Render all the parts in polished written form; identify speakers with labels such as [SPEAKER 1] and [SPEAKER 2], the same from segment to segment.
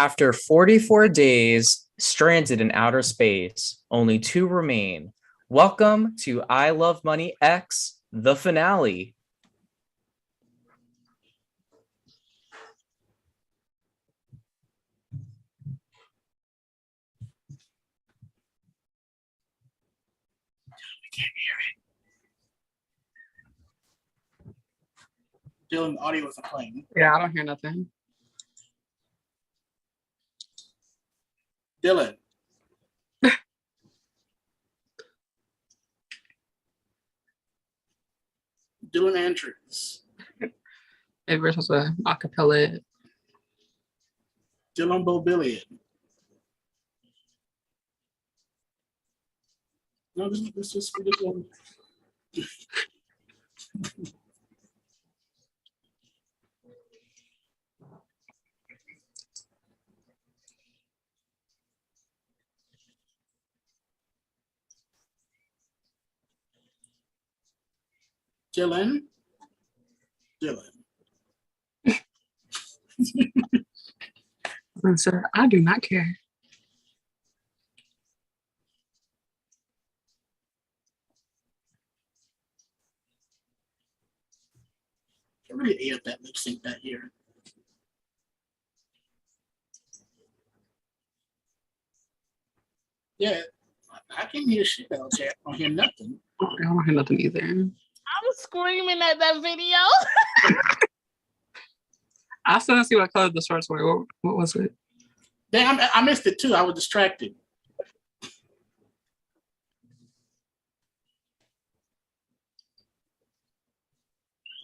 [SPEAKER 1] After 44 days stranded in outer space, only two remain. Welcome to I Love Money X, the finale.
[SPEAKER 2] We can't hear it. Dylan, audio isn't playing.
[SPEAKER 3] Yeah, I don't hear nothing.
[SPEAKER 2] Dylan. Dylan Andrews.
[SPEAKER 3] Maybe we're supposed to acapella it.
[SPEAKER 2] Dylan Bobillion. No, this is for this one. Dylan.
[SPEAKER 3] Sir, I do not care.
[SPEAKER 2] I really ate up that lip sync that year. Yeah, I can't hear shit else. I don't hear nothing.
[SPEAKER 3] I don't hear nothing either.
[SPEAKER 4] I'm screaming at that video.
[SPEAKER 3] I still didn't see what color the shorts were. What was it?
[SPEAKER 2] Damn, I missed it too. I was distracted.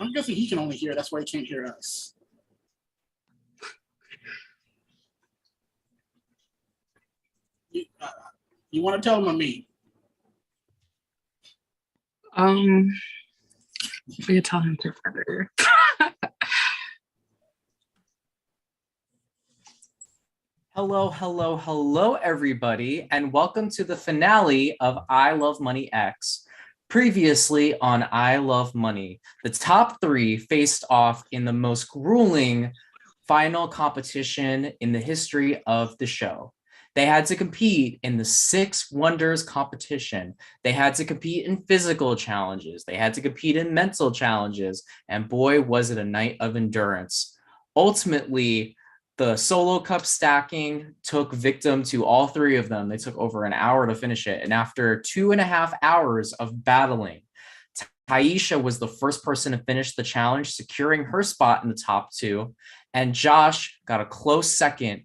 [SPEAKER 2] I'm guessing he can only hear. That's why he can't hear us. You want to tell him or me?
[SPEAKER 3] You tell him to further.
[SPEAKER 1] Hello, everybody, and welcome to the finale of I Love Money X. Previously on I Love Money, the top three faced off in the most grueling final competition in the history of the show. They had to compete in the 6 Wonders competition. They had to compete in physical challenges. They had to compete in mental challenges. And boy, was it a night of endurance. Ultimately, the solo cup stacking took victim to all three of them. They took over an hour to finish it. And after 2.5 hours of battling, Taisha was the first person to finish the challenge, securing her spot in the top 2. And Josh got a close second,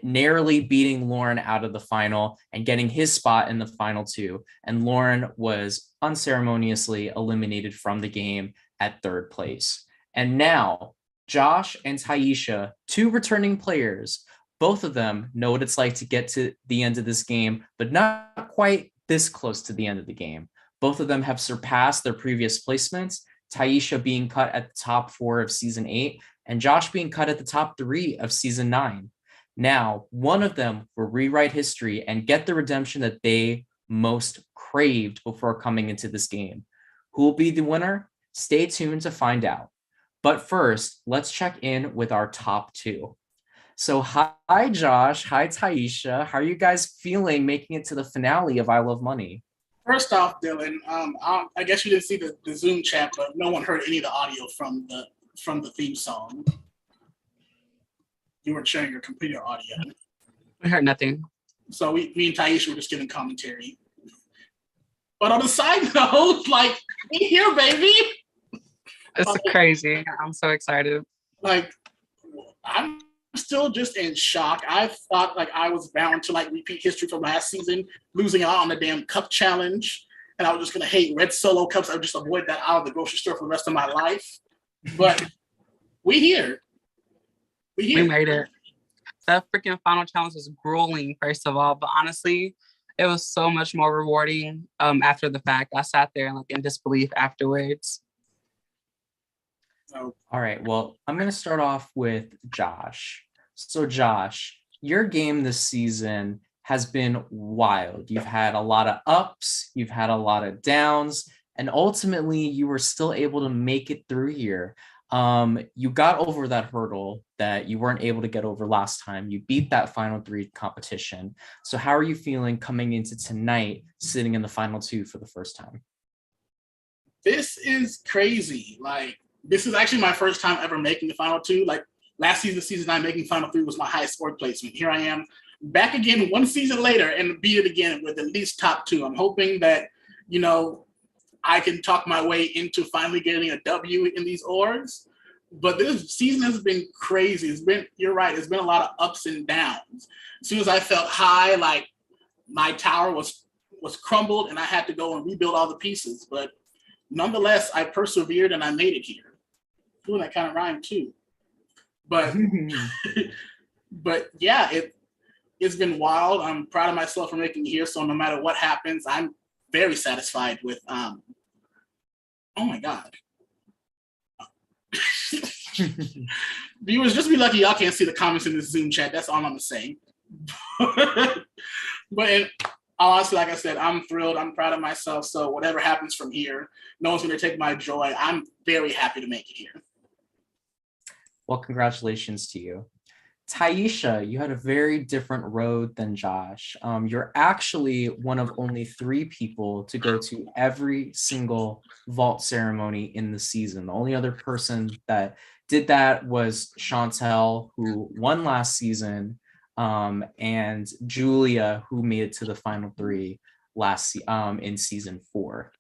[SPEAKER 1] narrowly beating Lauren out of the final and getting his spot in the final 2. And Lauren was unceremoniously eliminated from the game at 3rd place. And now Josh and Taisha, 2 returning players, both of them know what it's like to get to the end of this game, but not quite this close to the end of the game. Both of them have surpassed their previous placements, Taisha being cut at the top 4 of season 8 and Josh being cut at the top 3 of season 9. Now, one of them will rewrite history and get the redemption that they most craved before coming into this game. Who will be the winner? Stay tuned to find out. But first, let's check in with our top 2. So hi, Josh. Hi, Taisha. How are you guys feeling making it to the finale of I Love Money?
[SPEAKER 2] First off, Dylan, I guess you didn't see the Zoom chat, but no one heard any of the audio from the theme song. You weren't sharing your computer audio.
[SPEAKER 3] I heard nothing.
[SPEAKER 2] So me and Taisha were just giving commentary. But on the side note, like, we here, baby.
[SPEAKER 3] It's crazy. I'm so excited.
[SPEAKER 2] Like, I'm still just in shock. I thought like I was bound to like repeat history from last season, losing out on the damn cup challenge. And I was just gonna hate red solo cups. I would just avoid that out of the grocery store for the rest of my life. But we here.
[SPEAKER 3] We made it. That freaking final challenge was grueling, first of all, but honestly, it was so much more rewarding after the fact. I sat there and like in disbelief afterwards.
[SPEAKER 1] All right, well, I'm going to start off with Josh. So Josh, your game this season has been wild. You've had a lot of ups, you've had a lot of downs, and ultimately you were still able to make it through here. You got over that hurdle that you weren't able to get over last time. You beat that final three competition. So how are you feeling coming into tonight, sitting in the final two for the first time?
[SPEAKER 2] This is crazy. Like, this is actually my first time ever making the final two. Like, last season, season 9, making final three was my highest score placement. Here I am back again one season later and beat it again with at least top two. I'm hoping that, you know, I can talk my way into finally getting a W in these orgs. But this season has been crazy. You're right, it's been a lot of ups and downs. As soon as I felt high, like my tower was crumbled and I had to go and rebuild all the pieces. But nonetheless, I persevered and I made it here. Ooh, that kind of rhymed too. But but yeah, it's been wild. I'm proud of myself for making it here. So no matter what happens, I'm very satisfied with oh my God. Viewers, just be lucky y'all can't see the comments in the Zoom chat. That's all I'm gonna say. But honestly, like I said, I'm thrilled. I'm proud of myself. So whatever happens from here, no one's gonna take my joy. I'm very happy to make it here.
[SPEAKER 1] Well, congratulations to you. Taisha, you had a very different road than Josh. You're actually one of only 3 people to go to every single vault ceremony in the season. The only other person that did that was Chantel, who won last season, and Julia, who made it to the final 3 in season 4.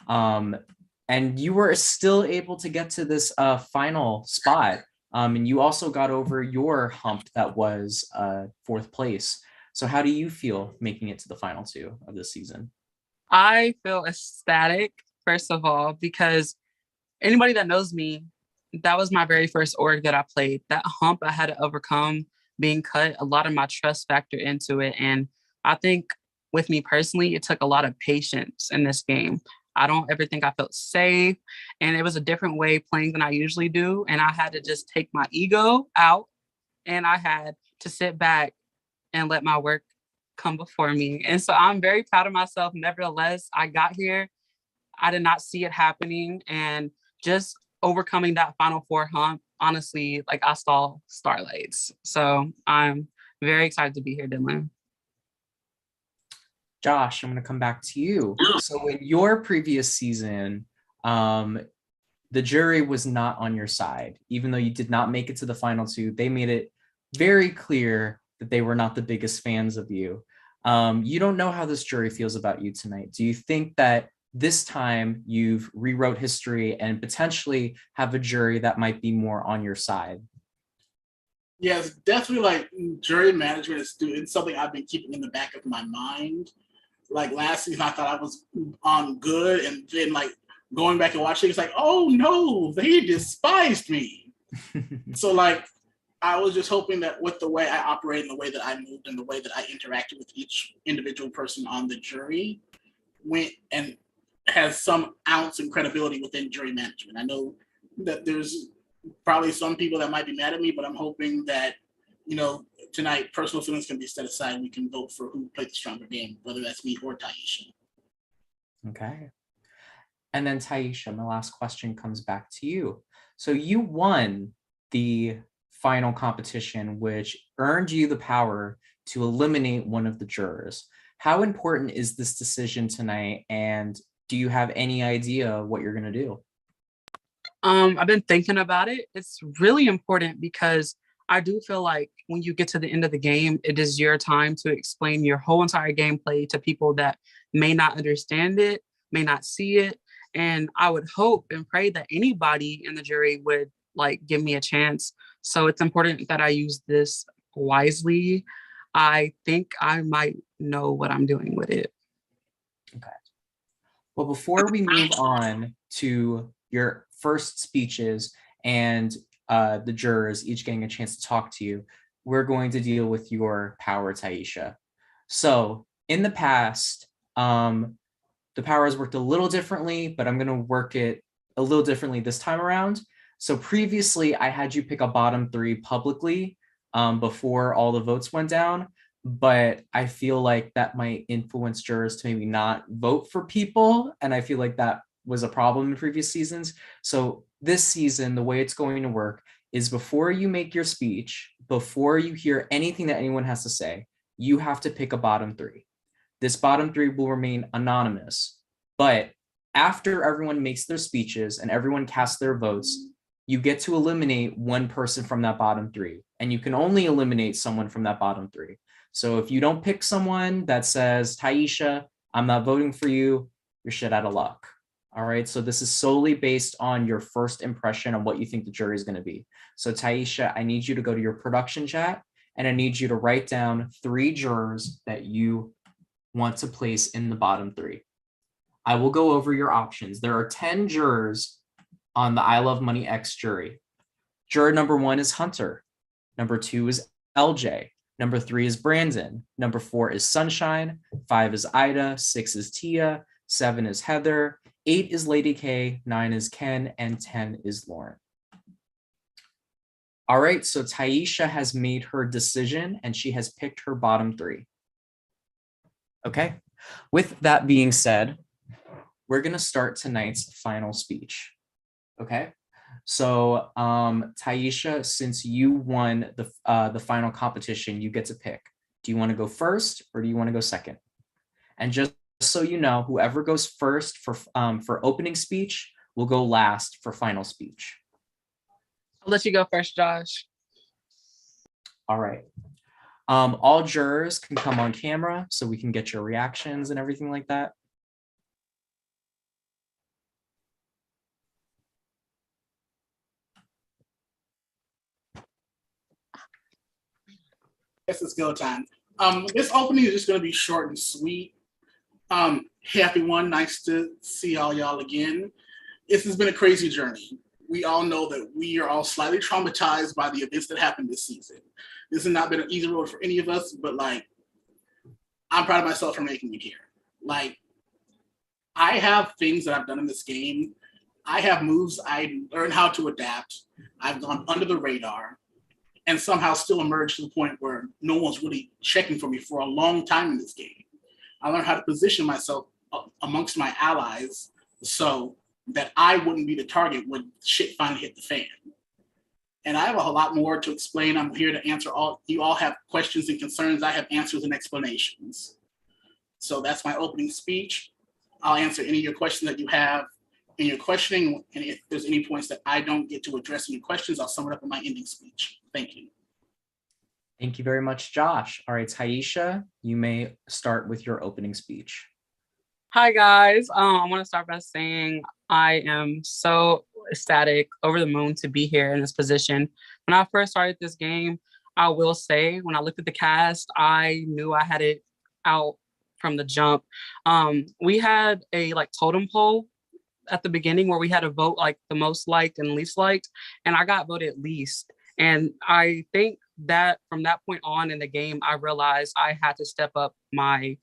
[SPEAKER 1] And you were still able to get to this final spot. And you also got over your hump that was 4th place. So how do you feel making it to the final 2 of this season?
[SPEAKER 3] I feel ecstatic, first of all, because anybody that knows me, that was my very first org that I played. That hump I had to overcome, being cut, a lot of my trust factored into it. And I think with me personally, it took a lot of patience in this game. I don't ever think I felt safe. And it was a different way playing than I usually do. And I had to just take my ego out and I had to sit back and let my work come before me. And so I'm very proud of myself. Nevertheless, I got here. I did not see it happening. And just overcoming that final 4 hump, honestly, like I saw starlights. So I'm very excited to be here, Dylan.
[SPEAKER 1] Josh, I'm going to come back to you. So in your previous season, the jury was not on your side. Even though you did not make it to the final 2, they made it very clear that they were not the biggest fans of you. You don't know how this jury feels about you tonight. Do you think that this time you've rewrote history and potentially have a jury that might be more on your side?
[SPEAKER 2] Yes, definitely. Like, jury management is something I've been keeping in the back of my mind. Like, last season, I thought I was on good, and then like going back and watching, it's like, oh no, they despised me. So like, I was just hoping that with the way I operated, and the way that I moved, and the way that I interacted with each individual person on the jury, went and has some ounce and credibility within jury management. I know that there's probably some people that might be mad at me, but I'm hoping that, you know, tonight personal feelings can be set aside and we can vote for who played the stronger game, whether that's me or Taisha.
[SPEAKER 1] Okay. And then Taisha, my last question comes back to you. So you won the final competition, which earned you the power to eliminate one of the jurors. How important is this decision tonight? And do you have any idea what you're going to do?
[SPEAKER 3] I've been thinking about it. It's really important because I do feel like when you get to the end of the game, it is your time to explain your whole entire gameplay to people that may not understand it, may not see it. And I would hope and pray that anybody in the jury would like give me a chance. So it's important that I use this wisely. I think I might know what I'm doing with it.
[SPEAKER 1] Okay. Well, before we move on to your first speeches and the jurors each getting a chance to talk to you, we're going to deal with your power, Taisha. So in the past, the power has worked a little differently, but I'm going to work it a little differently this time around. So previously, I had you pick a bottom 3 publicly before all the votes went down, but I feel like that might influence jurors to maybe not vote for people, and I feel like that was a problem in previous seasons. So this season, the way it's going to work is before you make your speech, before you hear anything that anyone has to say, you have to pick a bottom three. This bottom three will remain anonymous, but after everyone makes their speeches and everyone casts their votes, you get to eliminate one person from that bottom three, and you can only eliminate someone from that bottom three. So if you don't pick someone that says, Taisha, I'm not voting for you, you're shit out of luck. All right, so this is solely based on your first impression on what you think the jury is going to be. So Taisha, I need you to go to your production chat, and I need you to write down 3 jurors that you want to place in the bottom 3. I will go over your options. There are 10 jurors on the I Love Money X jury. Juror number 1 is Hunter. Number 2 is LJ. Number 3 is Brandon. Number 4 is Sunshine. 5 is Ida. 6 is Tia. 7 is Heather. 8 is Lady K. 9 is Ken. And 10 is Lauren. All right, so Taisha has made her decision and she has picked her bottom 3. Okay, with that being said, we're going to start tonight's final speech. Okay, so Taisha, since you won the final competition, you get to pick. Do you want to go first or do you want to go second? And just so you know, whoever goes first for opening speech will go last for final speech.
[SPEAKER 3] I'll let you go first, Josh.
[SPEAKER 1] All right. All jurors can come on camera so we can get your reactions and everything like that.
[SPEAKER 2] Guess it's go time. This opening is just going to be short and sweet. Hey everyone, nice to see all y'all again. This has been a crazy journey. We all know that we are all slightly traumatized by the events that happened this season. This has not been an easy road for any of us, but like, I'm proud of myself for making it here. Like, I have things that I've done in this game. I have moves I learned how to adapt. I've gone under the radar and somehow still emerged to the point where no one's really checking for me for a long time in this game. I learned how to position myself amongst my allies so that I wouldn't be the target when shit finally hit the fan. And I have a lot more to explain. I'm here to answer all. You all have questions and concerns. I have answers and explanations. So that's my opening speech. I'll answer any of your questions that you have in your questioning. And if there's any points that I don't get to address in your questions, I'll sum it up in my ending speech. Thank you.
[SPEAKER 1] Thank you very much, Josh. All right, Taisha, you may start with your opening speech.
[SPEAKER 3] Hi, guys. I want to start by saying I am so ecstatic, over the moon to be here in this position. When I first started this game, I will say, when I looked at the cast, I knew I had it out from the jump. We had a totem poll at the beginning where we had to vote like the most liked and least liked, and I got voted least. And I think that from that point on in the game, I realized I had to step up my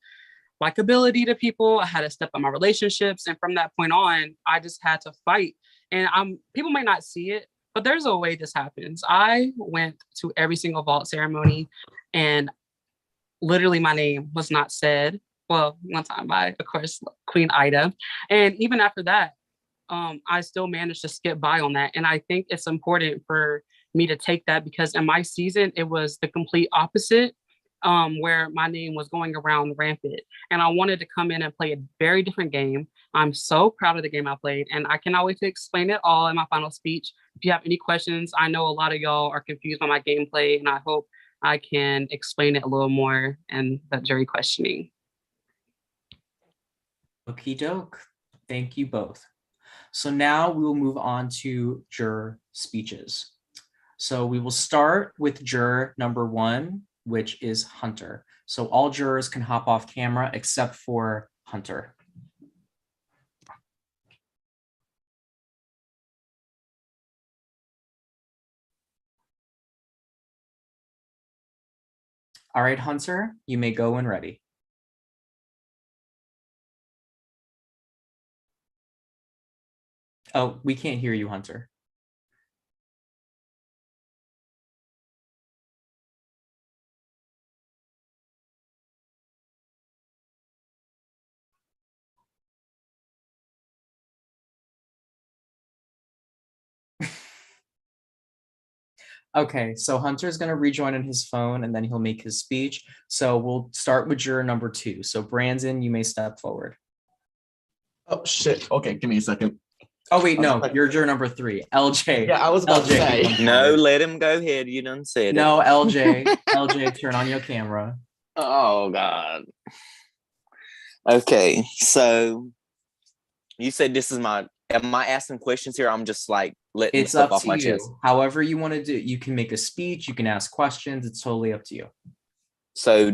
[SPEAKER 3] likability to people. I had to step up my relationships. And from that point on, I just had to fight. And people might not see it, but there's a way this happens. I went to every single vault ceremony and literally my name was not said. Well, one time by, of course, Queen Ida. And even after that, I still managed to skip by on that. And I think it's important for me to take that because in my season, it was the complete opposite. Where my name was going around rampant. And I wanted to come in and play a very different game. I'm so proud of the game I played, and I cannot wait to explain it all in my final speech. If you have any questions, I know a lot of y'all are confused by my gameplay, and I hope I can explain it a little more in the jury questioning.
[SPEAKER 1] Okie doke. Thank you both. So now we will move on to juror speeches. So we will start with juror number 1, which is Hunter. So all jurors can hop off camera except for Hunter. All right, Hunter, you may go when ready. Oh, we can't hear you, Hunter. Okay, so Hunter's going to rejoin on his phone and then he'll make his speech. So we'll start with juror number 2. So Brandon, you may step forward.
[SPEAKER 5] Oh shit. Okay, give me a second.
[SPEAKER 1] Oh wait,
[SPEAKER 5] I was
[SPEAKER 1] no,
[SPEAKER 5] like-
[SPEAKER 1] you're juror number 3. LJ.
[SPEAKER 5] Yeah, I was about to
[SPEAKER 1] LJ,
[SPEAKER 5] say.
[SPEAKER 1] come
[SPEAKER 6] No,
[SPEAKER 1] forward.
[SPEAKER 6] let him go ahead. You done said
[SPEAKER 1] No,
[SPEAKER 6] it.
[SPEAKER 1] LJ, turn on your camera.
[SPEAKER 6] Oh God. Okay, so you said this is my. Am I asking questions here? I'm just like letting
[SPEAKER 1] It's
[SPEAKER 6] stuff
[SPEAKER 1] up
[SPEAKER 6] off
[SPEAKER 1] to
[SPEAKER 6] my
[SPEAKER 1] you.
[SPEAKER 6] chest.
[SPEAKER 1] However you want to do. You can make a speech. You can ask questions. It's totally up to you.
[SPEAKER 6] So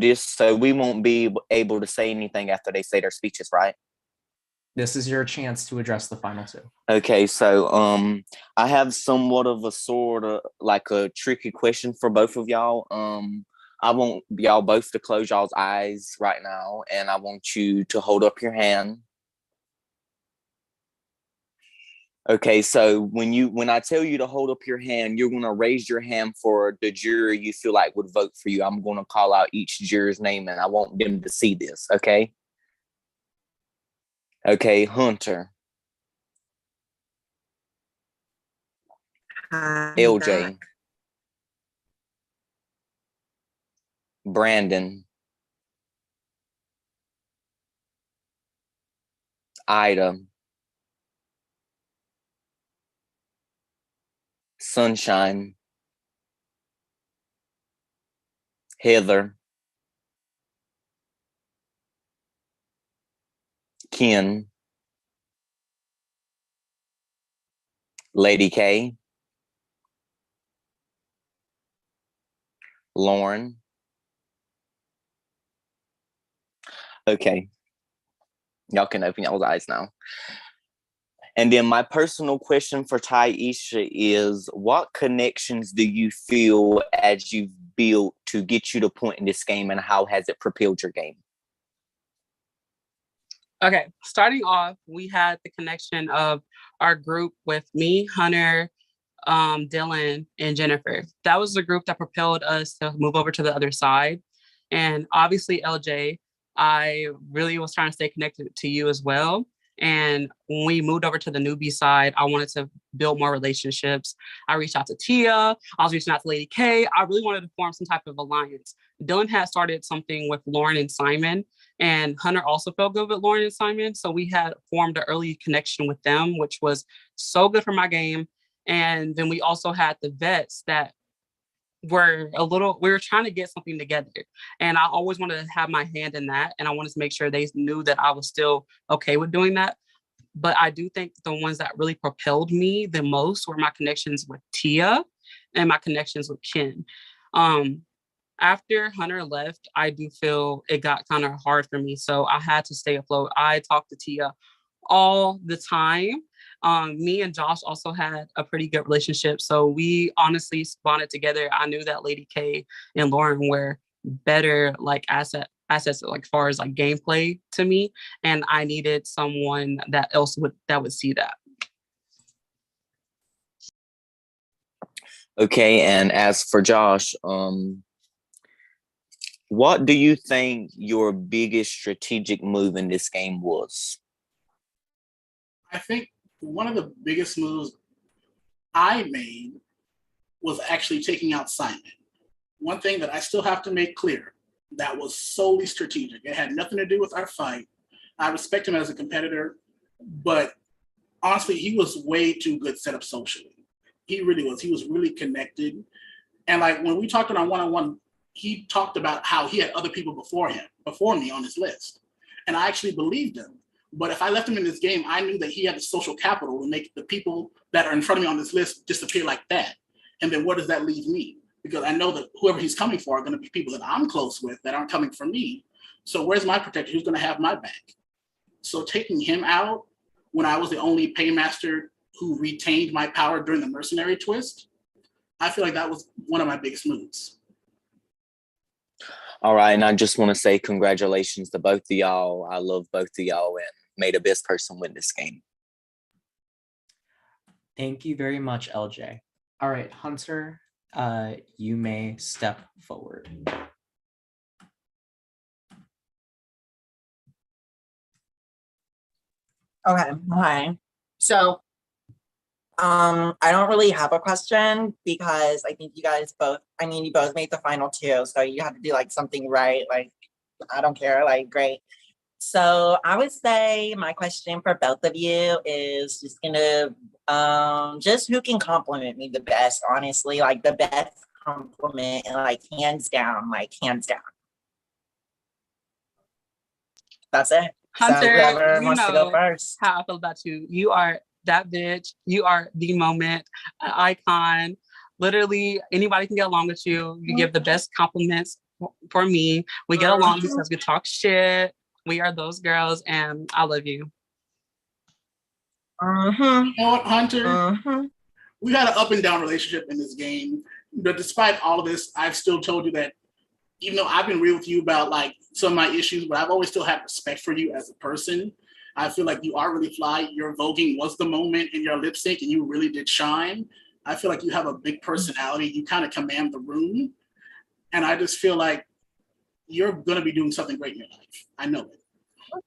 [SPEAKER 6] we won't be able to say anything after they say their speeches, right?
[SPEAKER 1] This is your chance to address the final 2.
[SPEAKER 6] Okay, so I have somewhat of a sort of like a tricky question for both of y'all. I want y'all both to close y'all's eyes right now, and I want you to hold up your hand. Okay, so when I tell you to hold up your hand, you're gonna raise your hand for the jury you feel like would vote for you. I'm gonna call out each juror's name, and I want them to see this. Okay. Okay, Hunter. LJ. Brandon. Ida. Sunshine. Heather. Ken. Lady K. Lauren. Okay. Y'all can open y'all's eyes now. And then my personal question for Taisha is, what connections do you feel as you've built to get you to point in this game, and how has it propelled your game?
[SPEAKER 3] Okay, starting off, we had the connection of our group with me, Hunter, Dylan, and Jennifer. That was the group that propelled us to move over to the other side. And obviously, LJ, I really was trying to stay connected to you as well. And when we moved over to the newbie side, I wanted to build more relationships. I reached out to Tia. I was reaching out to Lady K. I really wanted to form some type of alliance. Dylan had started something with Lauren and Simon, and Hunter also felt good with Lauren and Simon. So we had formed an early connection with them, which was so good for my game. And then we also had the vets that we were trying to get something together. And I always wanted to have my hand in that. And I wanted to make sure they knew that I was still okay with doing that. But I do think the ones that really propelled me the most were my connections with Tia and my connections with Ken. After Hunter left, I do feel it got kind of hard for me. So I had to stay afloat. I talked to Tia all the time. Me and Josh also had a pretty good relationship. So we honestly bonded together. I knew that Lady K and Lauren were better like assets like far as like gameplay to me. And I needed someone that would see that.
[SPEAKER 6] Okay, and as for Josh, what do you think your biggest strategic move in this game was?
[SPEAKER 2] I think one of the biggest moves I made was actually taking out Simon. One thing that I still have to make clear, that was solely strategic. It had nothing to do with our fight. I respect him as a competitor, but honestly, he was way too good set up socially. He really was. He was really connected. And like when we talked on our one-on-one, he talked about how he had other people before me on his list. And I actually believed him. But if I left him in this game, I knew that he had the social capital to make the people that are in front of me on this list disappear like that. And then what does that leave me? Because I know that whoever he's coming for are going to be people that I'm close with that aren't coming for me. So where's my protector? Who's going to have my back? So taking him out when I was the only paymaster who retained my power during the mercenary twist, I feel like that was one of my biggest moves.
[SPEAKER 6] All right, and I just want to say congratulations to both of y'all. I love both of y'all, and may the best person win this game.
[SPEAKER 1] Thank you very much, LJ. All right, Hunter, you may step forward.
[SPEAKER 7] Okay, hi. So I don't really have a question because I think you guys both, I mean, you both made the final two, so you have to do like something right. Like, I don't care, like, great. So I would say my question for both of you is just gonna, just who can compliment me the best, honestly, like the best compliment and like hands down, like hands down. That's it. So
[SPEAKER 3] Hunter,
[SPEAKER 7] whoever
[SPEAKER 3] you
[SPEAKER 7] wants to go
[SPEAKER 3] know
[SPEAKER 7] first.
[SPEAKER 3] how I feel about you. You are that bitch. You are the moment, an icon. Literally, anybody can get along with you. You give the best compliments for me. We get along because we talk shit. We are those girls, and I love you.
[SPEAKER 2] You know what, Hunter? We had an up and down relationship in this game, but despite all of this, I've still told you that even though I've been real with you about like some of my issues, but I've always still had respect for you as a person. I feel like you are really fly. Your voguing was the moment in your lip sync, and you really did shine. I feel like you have a big personality. You kind of command the room, and I just feel like you're gonna be doing something great in your life. I know it.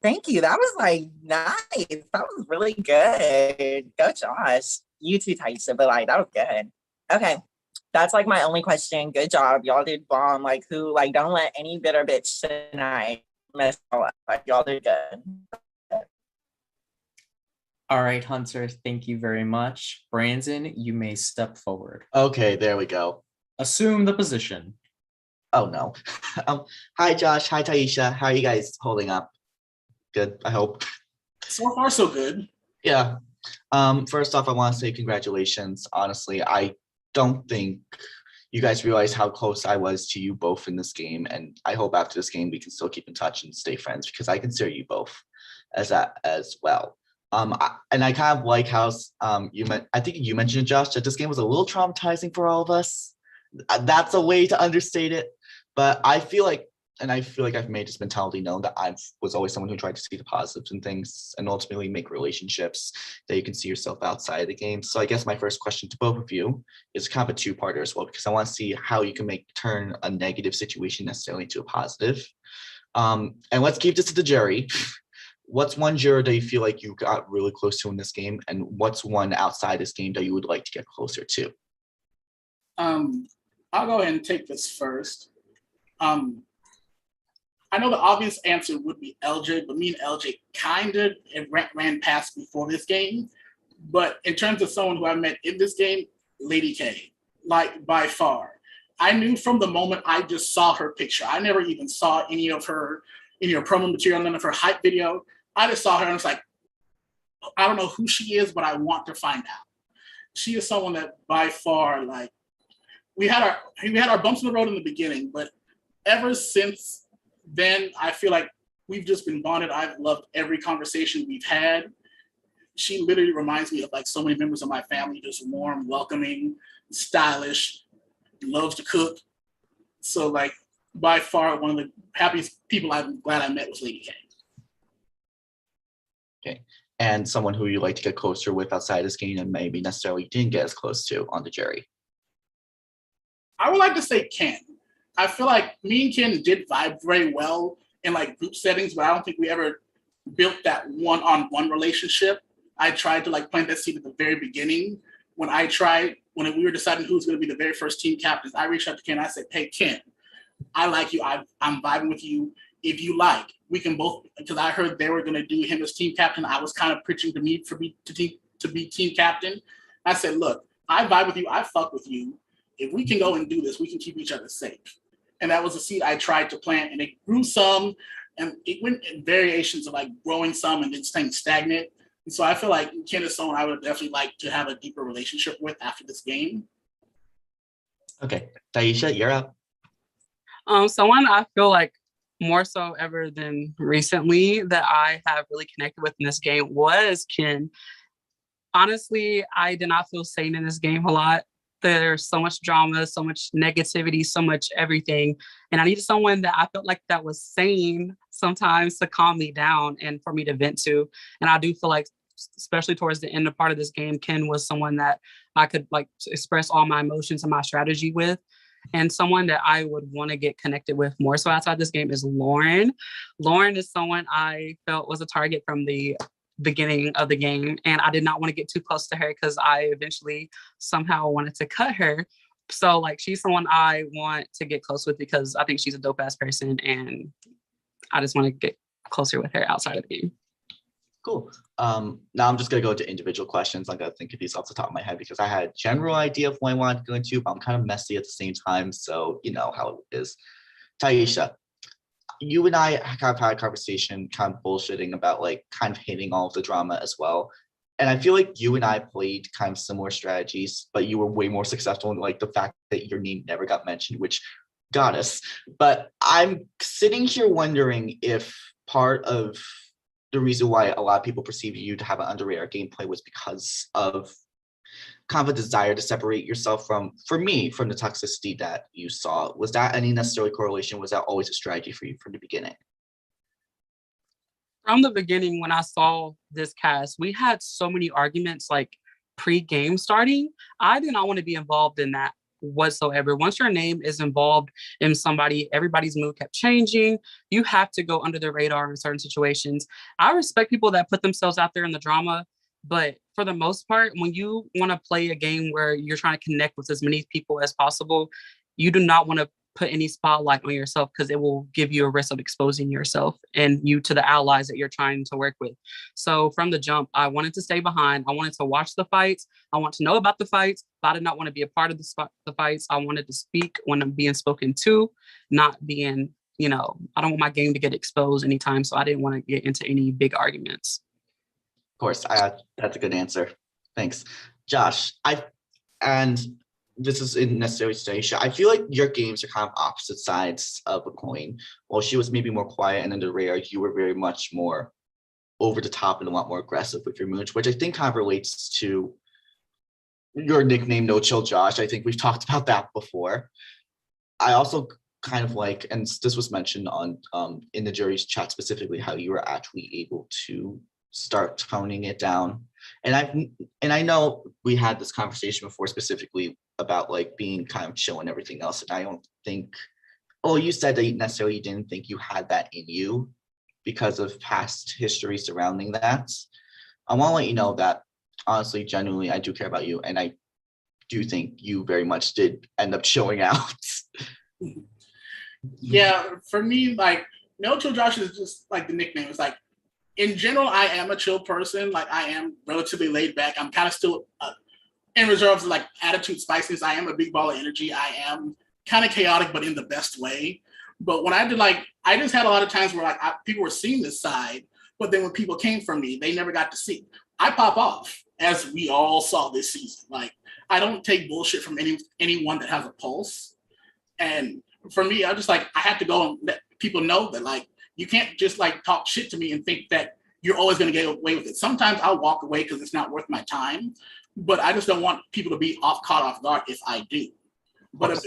[SPEAKER 7] Thank you. That was like nice. That was really good. Go Josh. You too, Taisha, but like that was good. Okay. That's like my only question. Good job. Y'all did bomb. Like who, like don't let any bitter bitch tonight mess y'all up. Like y'all did good.
[SPEAKER 1] All right, Hunter, thank you very much. Brandon, you may step forward.
[SPEAKER 5] Okay, there we go.
[SPEAKER 1] Assume the position.
[SPEAKER 5] Oh no. Hi Josh, hi Taisha. How are you guys holding up? Good, I hope.
[SPEAKER 2] So far, so good.
[SPEAKER 5] Yeah. First off, I want to say congratulations. Honestly, I don't think you guys realize how close I was to you both in this game, and I hope after this game we can still keep in touch and stay friends because I consider you both as that as well. And I kind of like how I think you mentioned, Josh, that this game was a little traumatizing for all of us. That's a way to understate it, but I feel like I've made this mentality known that I was always someone who tried to see the positives in things and ultimately make relationships that you can see yourself outside of the game. So I guess my first question to both of you is kind of a two-parter as well, because I want to see how you can turn a negative situation necessarily into a positive. And let's keep this to the jury. What's one juror that you feel like you got really close to in this game, and what's one outside this game that you would like to get closer to?
[SPEAKER 2] I'll go ahead and take this first. I know the obvious answer would be LJ, but me and LJ kind of ran past before this game. But in terms of someone who I met in this game, Lady K, like by far. I knew from the moment I just saw her picture. I never even saw any of her promo material, none of her hype video. I just saw her and I was like, I don't know who she is, but I want to find out. She is someone that by far, like, we had our bumps in the road in the beginning, but ever since then, I feel like we've just been bonded. I've loved every conversation we've had. She literally reminds me of like so many members of my family, just warm, welcoming, stylish, loves to cook. So like by far one of the happiest people I'm glad I met was Lady K.
[SPEAKER 5] Okay. And someone who you like to get closer with outside this game and maybe necessarily didn't get as close to on the jury?
[SPEAKER 2] I would like to say Ken. I feel like me and Ken did vibe very well in like group settings, but I don't think we ever built that one-on-one relationship. I tried to like plant that seed at the very beginning. When we were deciding who was going to be the very first team captains, I reached out to Ken. I said, "Hey, Ken, I like you. I'm vibing with you. If you like, we can both." Because I heard they were going to do him as team captain. I was kind of pitching to me to be team captain. I said, "Look, I vibe with you. I fuck with you. If we can go and do this, we can keep each other safe." And that was a seed I tried to plant, and it grew some, and it went in variations of like growing some and then staying stagnant. And so I feel like Ken is someone I would definitely like to have a deeper relationship with after this game.
[SPEAKER 5] Okay, Taisha, you're up.
[SPEAKER 3] Someone I feel like more so ever than recently that I have really connected with in this game was Ken. Honestly, I did not feel sane in this game a lot. There's so much drama, so much negativity, so much everything. And I needed someone that I felt like that was sane sometimes to calm me down and for me to vent to. And I do feel like, especially towards the end of part of this game, Ken was someone that I could like express all my emotions and my strategy with. And someone that I would want to get connected with more so outside this game is Lauren. Lauren is someone I felt was a target from the beginning of the game, and I did not want to get too close to her because I eventually somehow wanted to cut her. So like she's someone I want to get close with because I think she's a dope ass person, and I just want to get closer with her outside of the game.
[SPEAKER 5] Cool. Now I'm just gonna go into individual questions. I'm gonna think of these off the top of my head because I had a general idea of what I wanted to go into, but I'm kind of messy at the same time. So you know how it is. Taisha, you and I have had a conversation kind of bullshitting about like kind of hating all of the drama as well. And I feel like you and I played kind of similar strategies, but you were way more successful in like the fact that your name never got mentioned, which got us. But I'm sitting here wondering if part of the reason why a lot of people perceive you to have an underrated gameplay was because of kind of a desire to separate yourself from, for me, from the toxicity that you saw. Was that any necessary correlation? Was that always a strategy for you from the beginning?
[SPEAKER 3] From the beginning, when I saw this cast, we had so many arguments like pre-game starting. I did not want to be involved in that whatsoever. Once your name is involved in somebody, everybody's mood kept changing. You have to go under the radar in certain situations. I respect people that put themselves out there in the drama, but for the most part, when you want to play a game where you're trying to connect with as many people as possible, you do not want to put any spotlight on yourself because it will give you a risk of exposing yourself and you to the allies that you're trying to work with. So from the jump, I wanted to stay behind. I wanted to watch the fights. I want to know about the fights, but I did not want to be a part of the fights. I wanted to speak when I'm being spoken to, not being, I don't want my game to get exposed anytime. So I didn't want to get into any big arguments.
[SPEAKER 5] Of course, that's a good answer. Thanks. Josh, and this isn't necessarily Stacia, I feel like your games are kind of opposite sides of a coin. While she was maybe more quiet and under the radar, you were very much more over the top and a lot more aggressive with your moves, which I think kind of relates to your nickname, No Chill Josh. I think we've talked about that before. I also kind of like, and this was mentioned on in the jury's chat specifically, how you were actually able to start toning it down. And I know we had this conversation before specifically about like being kind of chill and everything else. And I don't think, you said that you necessarily didn't think you had that in you because of past history surrounding that. I want to let you know that honestly, genuinely, I do care about you. And I do think you very much did end up showing out.
[SPEAKER 2] Yeah, for me, like, No Chill Josh is just like the nickname. It's like, in general, I am a chill person. Like, I am relatively laid back. I'm kind of still in reserve of like attitude, spiciness. I am a big ball of energy. I am kind of chaotic, but in the best way. But when I did I just had a lot of times where like people were seeing this side, but then when people came from me, they never got to see. I pop off, as we all saw this season. Like, I don't take bullshit from anyone that has a pulse. And for me, I just I have to go and let people know that like, you can't just like talk shit to me and think that you're always going to get away with it. Sometimes I'll walk away because it's not worth my time, but I just don't want people to be caught off guard if I do. But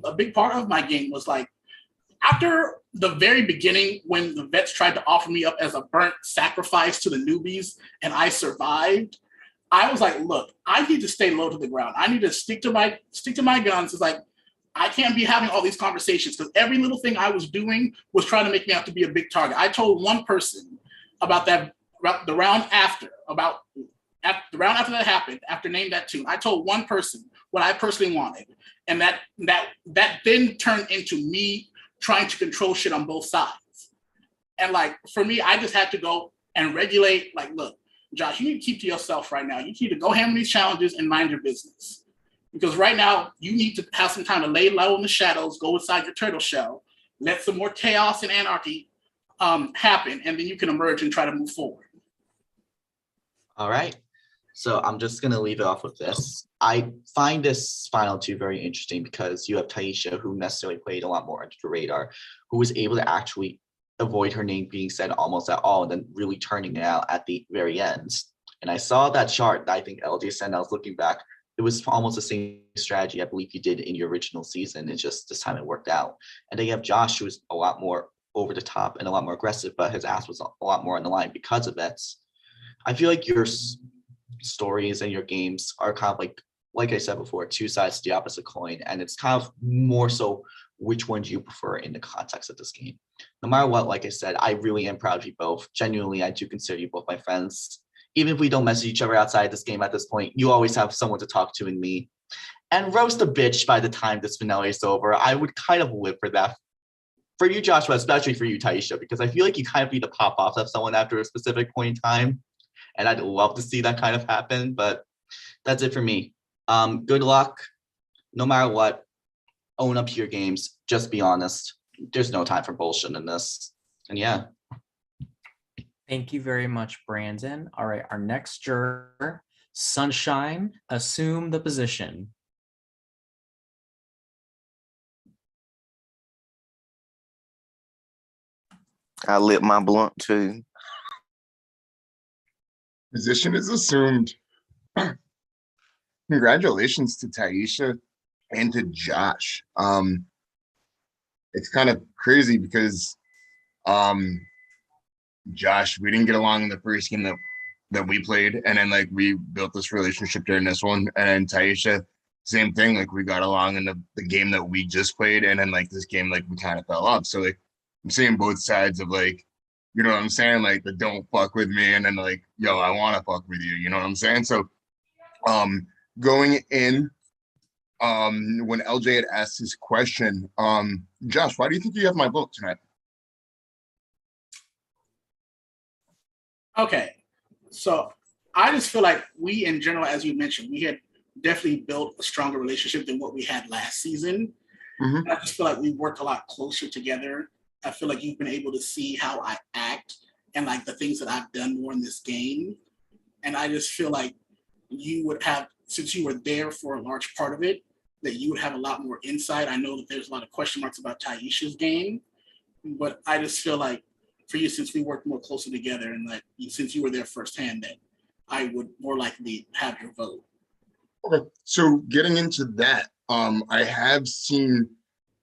[SPEAKER 2] a big part of my game was like, after the very beginning, when the vets tried to offer me up as a burnt sacrifice to the newbies and I survived, I was like, look, I need to stay low to the ground. I need to stick to my guns. It's like, I can't be having all these conversations because every little thing I was doing was trying to make me have to be a big target. I told one person about that, the round after that happened, after Name That Tune, I told one person what I personally wanted. And that then turned into me trying to control shit on both sides. And like, for me, I just had to go and regulate, like, look, Josh, you need to keep to yourself right now. You need to go handle these challenges and mind your business. Because right now, you need to have some time to lay low in the shadows, go inside your turtle shell, let some more chaos and anarchy happen, and then you can emerge and try to move forward.
[SPEAKER 5] All right. So I'm just going to leave it off with this. I find this final two very interesting because you have Taisha, who necessarily played a lot more under the radar, who was able to actually avoid her name being said almost at all, and then really turning it out at the very end. And I saw that chart that I think LJ sent. I was looking back. It was almost the same strategy I believe you did in your original season. It's just this time it worked out. And then you have Josh, who was a lot more over the top and a lot more aggressive, but his ass was a lot more on the line because of it. I feel like your stories and your games are kind of like like I said before, two sides to the opposite coin, and it's kind of more so which one do you prefer in the context of this game. No matter what, like I said, I really am proud of you both. Genuinely, I do consider you both my friends. Even if we don't message each other outside this game at this point, you always have someone to talk to in me. And roast a bitch by the time this finale is over. I would kind of live for that. For you, Joshua, especially for you, Taisha, because I feel like you kind of need to pop off of someone after a specific point in time. And I'd love to see that kind of happen, but that's it for me. Good luck. No matter what, own up to your games. Just be honest. There's no time for bullshit in this. And yeah.
[SPEAKER 1] Thank you very much, Brandon. All right, our next juror, Sunshine, assume the position.
[SPEAKER 6] I lit my blunt too.
[SPEAKER 8] Position is assumed. Congratulations to Taisha and to Josh. It's kind of crazy because Josh, we didn't get along in the first game that we played, and then like we built this relationship during this one. And then Taisha, same thing, like we got along in the game that we just played, and then like this game, like we kind of fell off. So like I'm seeing both sides of like, you know what I'm saying? Like the don't fuck with me, and then like, yo, I want to fuck with you. You know what I'm saying? So going in, when LJ had asked his question, Josh, why do you think you have my vote tonight?
[SPEAKER 2] Okay, so I just feel like we, in general, as you mentioned, we had definitely built a stronger relationship than what we had last season.
[SPEAKER 8] Mm-hmm.
[SPEAKER 2] I just feel like we worked a lot closer together. I feel like you've been able to see how I act and like the things that I've done more in this game. And I just feel like you would have, since you were there for a large part of it, that you would have a lot more insight. I know that there's a lot of question marks about Taisha's game, but I just feel like for you, since we worked more closely together and that since you were there firsthand, that I would more likely have your vote.
[SPEAKER 8] Okay, so getting into that, I have seen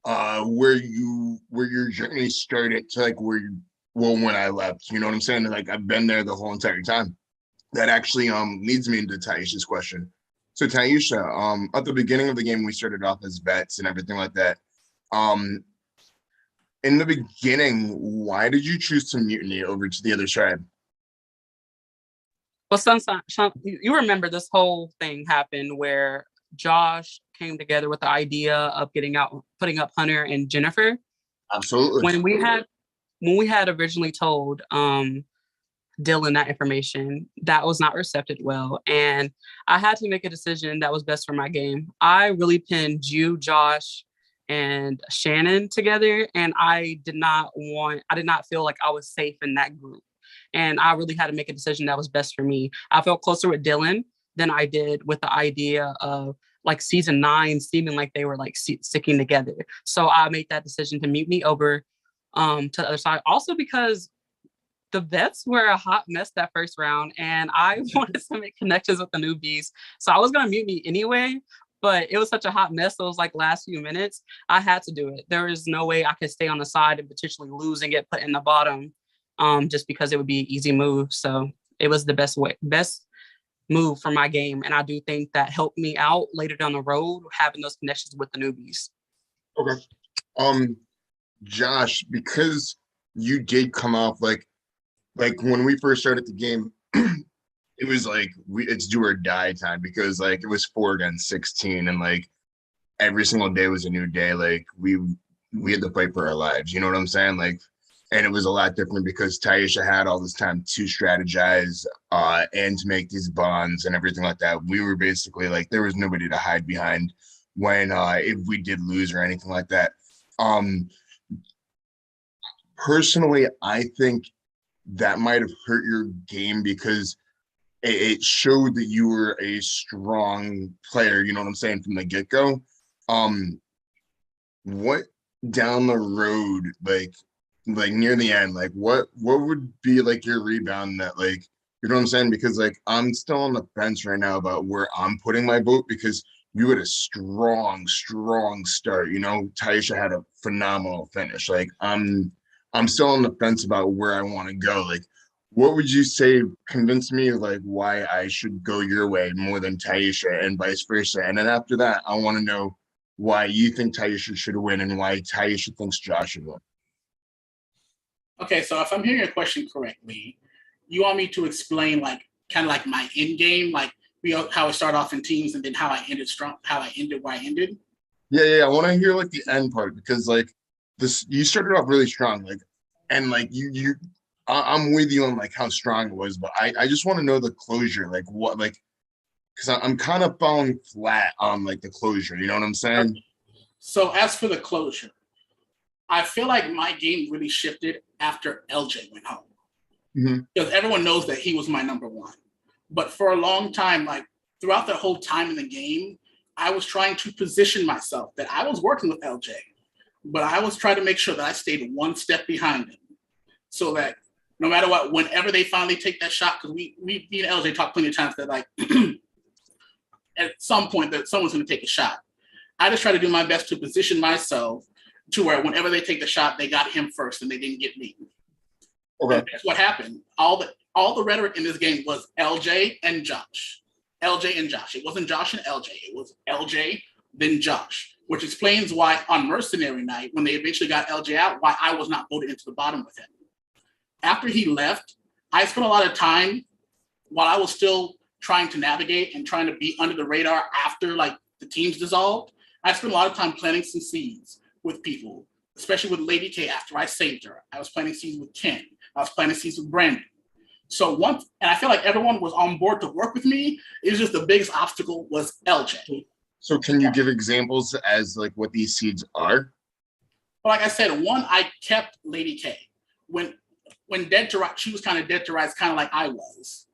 [SPEAKER 8] where your journey started to like when I left. You know what I'm saying? Like I've been there the whole entire time. That actually leads me into Taisha's question. So Taisha, at the beginning of the game, we started off as vets and everything like that. In the beginning, why did you choose to mutiny over to the other tribe?
[SPEAKER 3] Well, Sunshine, you remember this whole thing happened where Josh came together with the idea of putting up Hunter and Jennifer.
[SPEAKER 8] Absolutely.
[SPEAKER 3] When we had originally told Dylan that information, that was not received well, and I had to make a decision that was best for my game. I really pinned you, Josh, and Shannon together, and I did not feel like I was safe in that group, and I really had to make a decision that was best for me. I felt closer with Dylan than I did with the idea of like season 9 seeming like they were like sticking together. So I made that decision to mutiny over to the other side, also because the vets were a hot mess that first round, and I wanted to make connections with the newbies. So I was going to mutiny anyway, but it was such a hot mess. Those like last few minutes, I had to do it. There is no way I could stay on the side and potentially lose and get put in the bottom just because it would be an easy move. So it was the best move for my game. And I do think that helped me out later down the road, having those connections with the newbies.
[SPEAKER 8] Okay. Josh, because you did come off like when we first started the game, it was like it's do or die time, because like it was 4 against 16, and like every single day was a new day. Like we had to fight for our lives. You know what I'm saying? Like, and it was a lot different because Taisha had all this time to strategize and to make these bonds and everything like that. We were basically like, there was nobody to hide behind when if we did lose or anything like that. Personally, I think that might have hurt your game because it showed that you were a strong player, you know what I'm saying, from the get-go. What down the road, like near the end, like what would be like your rebound that, like, you know what I'm saying? Because like I'm still on the fence right now about where I'm putting my vote, because you had a strong start. You know, Taisha had a phenomenal finish. Like I'm still on the fence about where I want to go. Like, what would you say convinced me like why I should go your way more than Taisha and vice versa? And then after that, I want to know why you think Taisha should win and why Taisha thinks Josh should win.
[SPEAKER 2] Okay, so if I'm hearing your question correctly, you want me to explain like kind of like my end game, like how I start off in teams and then how I ended where I ended.
[SPEAKER 8] Yeah. I want to hear like the end part because like this, you started off really strong, like, and like I'm with you on like how strong it was, but I just want to know the closure, like what, like, because I'm kind of falling flat on like the closure. You know what I'm saying?
[SPEAKER 2] So as for the closure, I feel like my game really shifted after LJ went home.
[SPEAKER 8] Mm-hmm.
[SPEAKER 2] Because everyone knows that he was my number one. But for a long time, like throughout that whole time in the game, I was trying to position myself that I was working with LJ, but I was trying to make sure that I stayed one step behind him so that no matter what, whenever they finally take that shot, because me and LJ talked plenty of times that like at some point that someone's going to take a shot. I just try to do my best to position myself to where whenever they take the shot, they got him first and they didn't get me.
[SPEAKER 8] Okay.
[SPEAKER 2] And that's what happened. All the rhetoric in this game was LJ and Josh. LJ and Josh. It wasn't Josh and LJ. It was LJ, then Josh, which explains why on Mercenary Night, when they eventually got LJ out, why I was not voted into the bottom with him. After he left, I spent a lot of time while I was still trying to navigate and trying to be under the radar after like the teams dissolved. I spent a lot of time planting some seeds with people, especially with Lady K after I saved her. I was planting seeds with Ken. I was planting seeds with Brandon. So and I feel like everyone was on board to work with me. It was just the biggest obstacle was LJ.
[SPEAKER 8] So can you give examples as like what these seeds are?
[SPEAKER 2] But like I said, one, I kept Lady K. When dead to rights, she was kind of dead to rights, kind of like I was.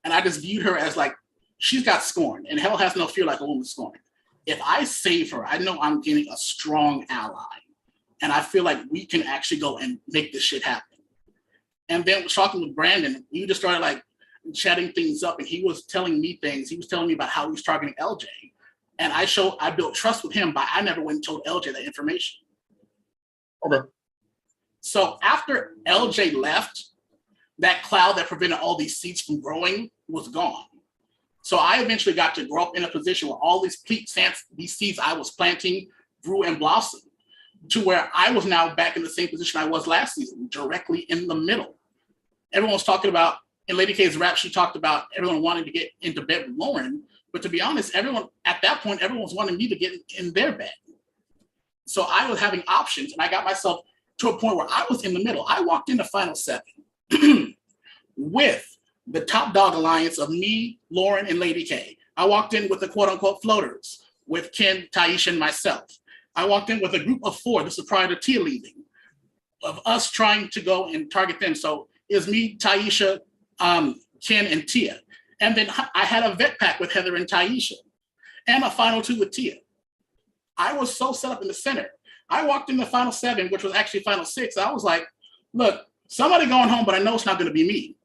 [SPEAKER 2] And I just viewed her as like, she's got scorn, and hell has no fear like a woman scorned. If I save her, I know I'm getting a strong ally. And I feel like we can actually go and make this shit happen. And then talking with Brandon, we just started like chatting things up, and he was telling me things. He was telling me about how he was targeting LJ. And I built trust with him, but I never went and told LJ that information.
[SPEAKER 8] Okay.
[SPEAKER 2] So after LJ left, that cloud that prevented all these seeds from growing was gone. So I eventually got to grow up in a position where all these seeds I was planting grew and blossomed to where I was now back in the same position I was last season, directly in the middle. Everyone was talking about, in Lady K's rap, she talked about everyone wanting to get into bed with Lauren. But to be honest, everyone at that point, everyone was wanting me to get in their bed. So I was having options, and I got myself to a point where I was in the middle. I walked into Final 7 with the top dog alliance of me, Lauren, and Lady K. I walked in with the quote unquote floaters with Ken, Taisha, and myself. I walked in with a group of 4. This is prior to Tia leaving, of us trying to go and target them. So it was me, Taisha, Ken, and Tia. And then I had a vet pack with Heather and Taisha and a final 2 with Tia. I was so set up in the center. I walked in the Final 7, which was actually Final 6. I was like, look, somebody going home, but I know it's not going to be me.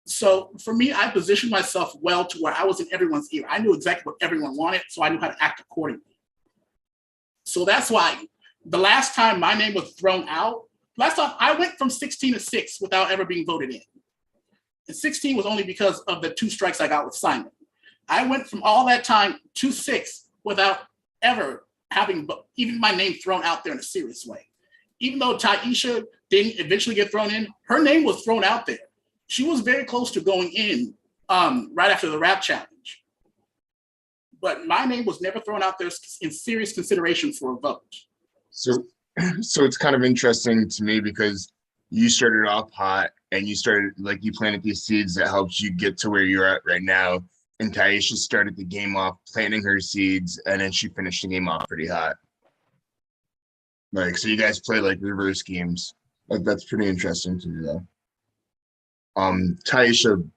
[SPEAKER 2] So for me, I positioned myself well to where I was in everyone's ear. I knew exactly what everyone wanted, so I knew how to act accordingly. So that's why the last time my name was thrown out, last time I went from 16 to 6 without ever being voted in. And 16 was only because of the 2 strikes I got with Simon. I went from all that time to 6 without ever having even my name thrown out there in a serious way. Even though Taisha didn't eventually get thrown in, her name was thrown out there. She was very close to going in right after the rap challenge. But my name was never thrown out there in serious consideration for a vote.
[SPEAKER 8] So it's kind of interesting to me because you started off hot and you planted these seeds that helped you get to where you're at right now. And Taisha started the game off planting her seeds, and then she finished the game off pretty hot. Like, so you guys play like reverse games. Like, that's pretty interesting to me, though. Taisha,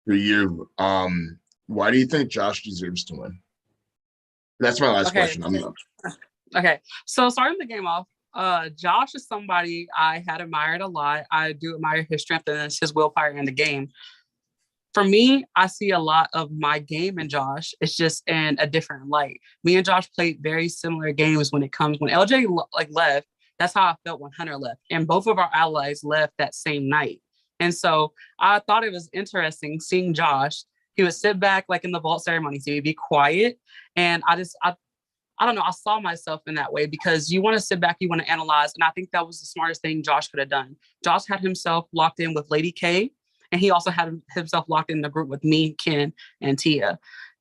[SPEAKER 8] for you, why do you think Josh deserves to win? That's my last question.
[SPEAKER 3] Okay, so starting the game off, Josh is somebody I had admired a lot. I do admire his strength and his willpower in the game. For me, I see a lot of my game in Josh. It's just in a different light. Me and Josh played very similar games when LJ left. That's how I felt when Hunter left. And both of our allies left that same night. And so I thought it was interesting seeing Josh. He would sit back like in the vault ceremony, so he'd be quiet. And I don't know, I saw myself in that way because you want to sit back, you want to analyze. And I think that was the smartest thing Josh could have done. Josh had himself locked in with Lady K, and he also had himself locked in the group with me, Ken, and Tia.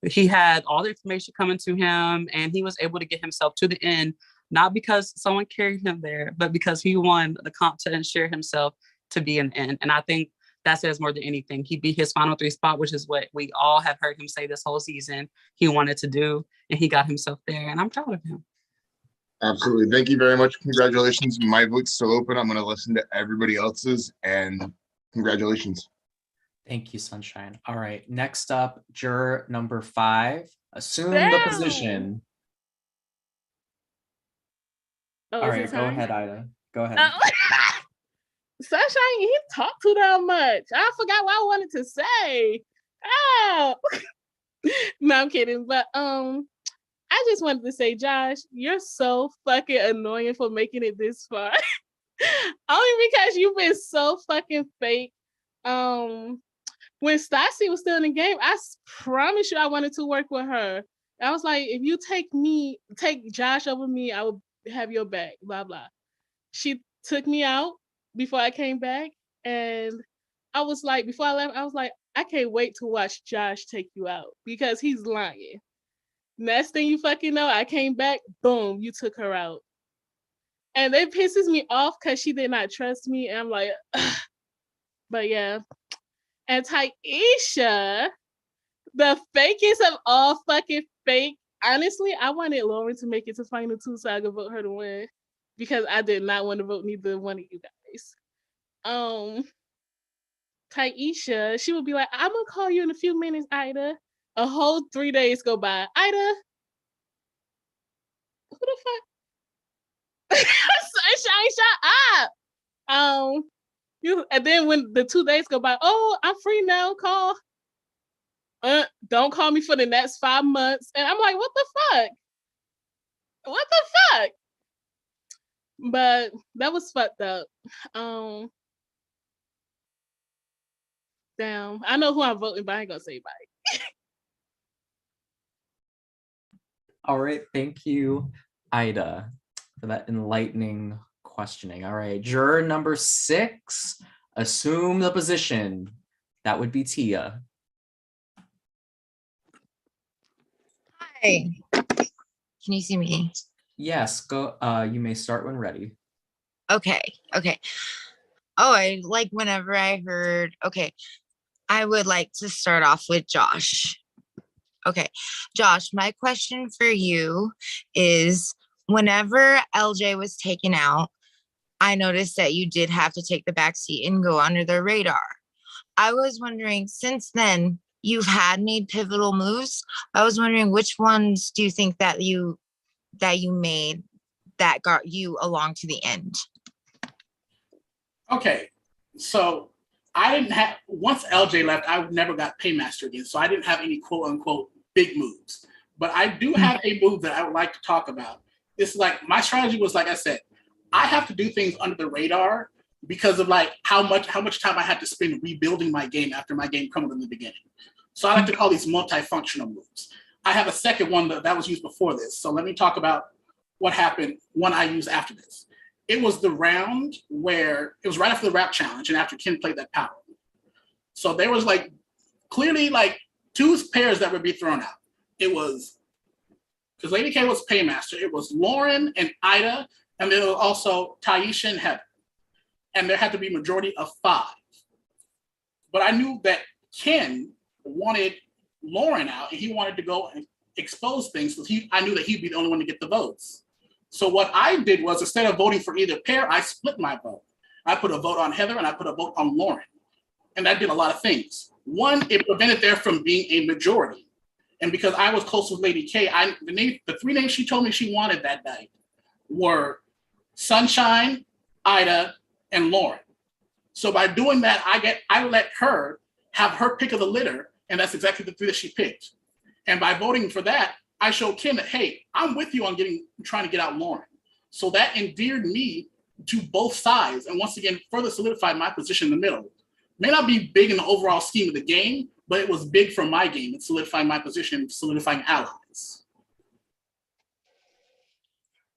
[SPEAKER 3] He had all the information coming to him, and he was able to get himself to the end, not because someone carried him there, but because he won the comp to ensure himself to be in the end. And I think that says more than anything. He beat his final 3 spot, which is what we all have heard him say this whole season he wanted to do, and he got himself there, and I'm proud of him.
[SPEAKER 8] Absolutely. Thank you very much. Congratulations. My vote's still open. I'm going to listen to everybody else's, and congratulations.
[SPEAKER 1] Thank you, Sunshine. All right, next up, juror number 5. Assume the
[SPEAKER 4] Damn.
[SPEAKER 1] position.
[SPEAKER 4] Oh,
[SPEAKER 1] All
[SPEAKER 4] is it
[SPEAKER 1] right, go
[SPEAKER 4] time?
[SPEAKER 1] ahead, Ida. Go ahead.
[SPEAKER 4] Sunshine, he talked too damn much. I forgot what I wanted to say. Oh, no, I'm kidding. But I just wanted to say, Josh, you're so fucking annoying for making it this far. Only because you've been so fucking fake. When Stassi was still in the game, I promise you I wanted to work with her. I was like, if you take Josh over me, I will have your back, blah, blah. She took me out before I came back. And I was like, before I left, I was like, I can't wait to watch Josh take you out because he's lying. Next thing you fucking know, I came back, boom, you took her out. And it pisses me off because she did not trust me. And I'm like, ugh. But yeah. And Taisha, the fakest of all fucking fake. Honestly, I wanted Lauren to make it to final 2 so I could vote her to win because I did not want to vote neither one of you guys. Taisha, she would be like, I'm gonna call you in a few minutes, Ida. A whole 3 days go by. Ida, who the fuck? Sunshine, shut up. And then when the 2 days go by, oh, I'm free now. Call. Don't call me for the next 5 months. And I'm like, what the fuck? What the fuck? But that was fucked up. Damn. I know who I'm voting, but I ain't gonna say bye.
[SPEAKER 1] All right, thank you, Ida, for that enlightening questioning. All right, juror number 6, assume the position. That would be Tia.
[SPEAKER 9] Hi. Can you see me?
[SPEAKER 1] Yes, go. You may start when ready.
[SPEAKER 9] Okay. Oh, I like whenever I heard, okay, I would like to start off with Josh. Okay, Josh, my question for you is whenever LJ was taken out, I noticed that you did have to take the back seat and go under the radar. I was wondering, since then, you've had made pivotal moves. I was wondering which ones do you think that you made that got you along to the end?
[SPEAKER 2] Okay, so I didn't have, once LJ left, I never got Paymaster again. So I didn't have any quote unquote big moves. But I do have a move that I would like to talk about. It's like, my strategy was, like I said, I have to do things under the radar because of like how much time I had to spend rebuilding my game after my game crumbled in the beginning. So I like to call these multifunctional moves. I have a second one that was used before this. So let me talk about what happened, one I used after this. It was the round where, it was right after the rap challenge and after Ken played that power. So there was like, clearly like 2 pairs that would be thrown out. It was, because Lady K was Paymaster, it was Lauren and Ida, and there was also Taisha and Heather. And there had to be a majority of 5. But I knew that Ken wanted Lauren out and he wanted to go and expose things because I knew that he'd be the only one to get the votes. So what I did was, instead of voting for either pair, I split my vote. I put a vote on Heather and I put a vote on Lauren. And that did a lot of things. One, it prevented there from being a majority. And because I was close with Lady K, the 3 names she told me she wanted that night were Sunshine, Ida, and Lauren. So by doing that, I let her have her pick of the litter, and that's exactly the 3 that she picked. And by voting for that, I showed Ken that, hey, I'm with you on trying to get out Lauren. So that endeared me to both sides, and once again, further solidified my position in the middle. May not be big in the overall scheme of the game, but it was big for my game. It solidified my position, solidifying allies.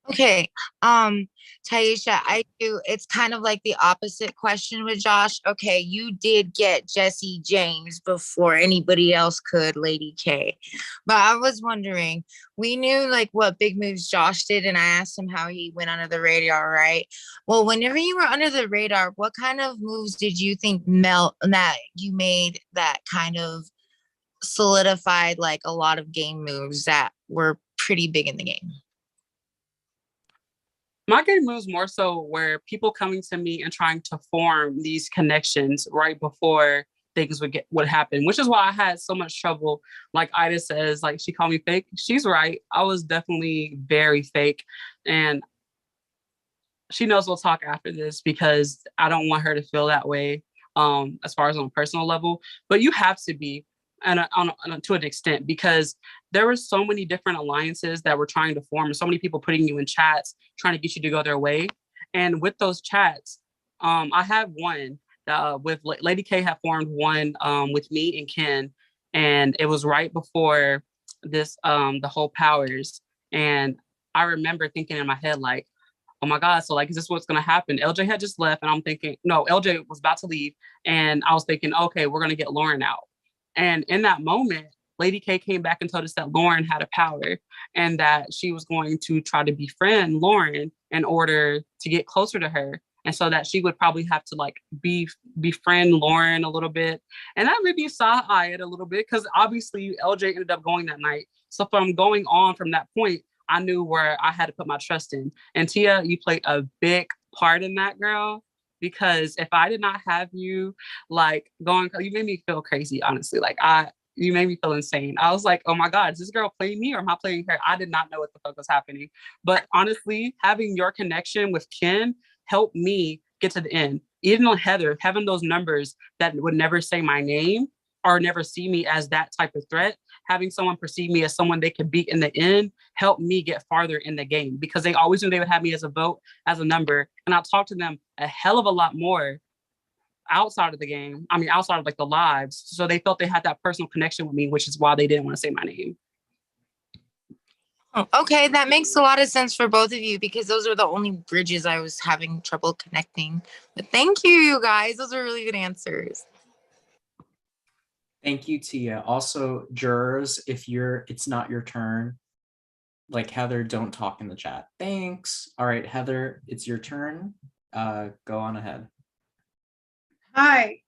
[SPEAKER 9] Okay. Taisha, it's kind of like the opposite question with Josh. Okay, you did get Jesse James before anybody else could, Lady K. But I was wondering, we knew like what big moves Josh did, and I asked him how he went under the radar, right? Well, whenever you were under the radar, what kind of moves did you think that you made that kind of solidified like a lot of game moves that were pretty big in the game?
[SPEAKER 3] My game moves more so where people coming to me and trying to form these connections right before things would happen, which is why I had so much trouble. Like Ida says, like she called me fake. She's right. I was definitely very fake, and she knows we'll talk after this because I don't want her to feel that way. As far as on a personal level, but you have to be, and to an extent, because there were so many different alliances that were trying to form, and so many people putting you in chats, trying to get you to go their way. And with those chats, I have one with Lady K had formed one with me and Ken, and it was right before this, the whole powers. And I remember thinking in my head, like, oh my God, so like, is this what's gonna happen? LJ had just left, and I'm thinking, no, LJ was about to leave. And I was thinking, okay, we're gonna get Lauren out. And in that moment, Lady K came back and told us that Lauren had a power and that she was going to try to befriend Lauren in order to get closer to her. And so that she would probably have to like befriend Lauren a little bit. And that made me side-eye it a little bit because obviously LJ ended up going that night. So from going on from that point, I knew where I had to put my trust in. And Tia, you played a big part in that, girl. Because if I did not have you like going, you made me feel crazy, honestly. Like you made me feel insane. I was like, oh my God, is this girl playing me or am I playing her? I did not know what the fuck was happening. But honestly, having your connection with Ken helped me get to the end. Even on Heather, having those numbers that would never say my name or never see me as that type of threat, having someone perceive me as someone they could beat in the end helped me get farther in the game because they always knew they would have me as a vote, as a number. And I'll talk to them a hell of a lot more outside of the game. I mean, outside of like the lives. So they felt they had that personal connection with me, which is why they didn't want to say my name.
[SPEAKER 9] Okay, that makes a lot of sense for both of you because those are the only bridges I was having trouble connecting. But thank you guys. Those are really good answers.
[SPEAKER 1] Thank you, Tia. Also, jurors, if it's not your turn, like Heather, don't talk in the chat. Thanks. All right, Heather, it's your turn. Go on ahead.
[SPEAKER 10] Hi.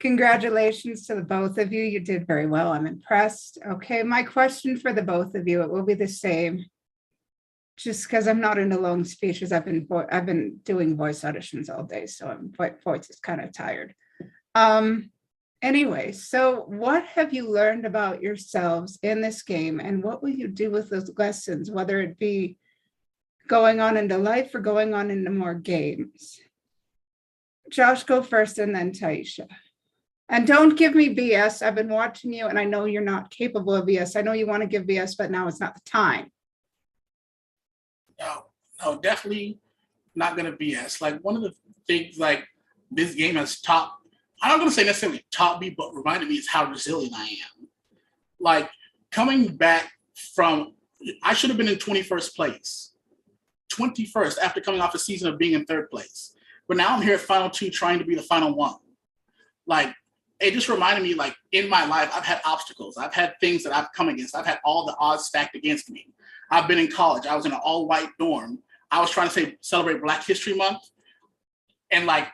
[SPEAKER 10] Congratulations to the both of you. You did very well. I'm impressed. Okay, my question for the both of you, it will be the same. Just because I'm not into long speeches, I've been doing voice auditions all day, so my voice is kind of tired. Anyway, so what have you learned about yourselves in this game, and what will you do with those lessons, whether it be going on into life or going on into more games? Josh, go first, and then Taisha. And don't give me BS. I've been watching you, and I know you're not capable of BS. I know you want to give BS, but now it's not the time.
[SPEAKER 2] No, definitely not going to BS. Like, one of the things, like, this game has taught, I'm not going to say necessarily taught me, but reminded me is how resilient I am. Like, coming back from, I should have been in 21st place. 21st after coming off a season of being in 3rd place. But now I'm here at Final 2 trying to be the final 1. Like, it just reminded me, like, in my life, I've had obstacles. I've had things that I've come against. I've had all the odds stacked against me. I've been in college. I was in an all-white dorm. I was trying to celebrate Black History Month. And, like,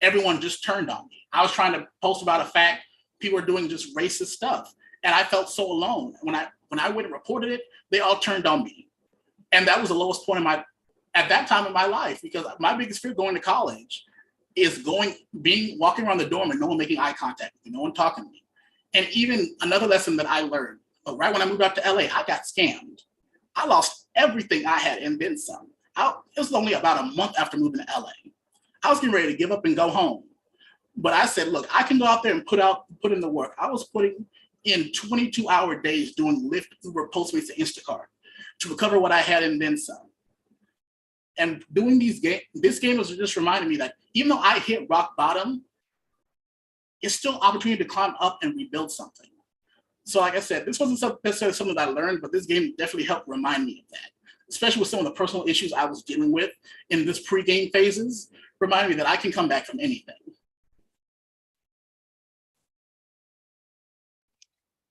[SPEAKER 2] everyone just turned on me. I was trying to post about a fact. People were doing just racist stuff. And I felt so alone. When I went and reported it, they all turned on me. And that was the lowest point at that time in my life, because my biggest fear going to college is walking around the dorm and no one making eye contact with me, no one talking to me. And even another lesson that I learned, right when I moved out to LA, I got scammed. I lost everything I had and then some. It was only about a month after moving to LA. I was getting ready to give up and go home. But I said, look, I can go out there and put in the work. I was putting in 22-hour days doing Lyft, Uber, Postmates, and Instacart to recover what I had and then some. And doing this game was just reminding me that even though I hit rock bottom, it's still opportunity to climb up and rebuild something. So like I said, this wasn't necessarily something that I learned, but this game definitely helped remind me of that, especially with some of the personal issues I was dealing with in this pre-game phases, reminded me that I can come back from anything.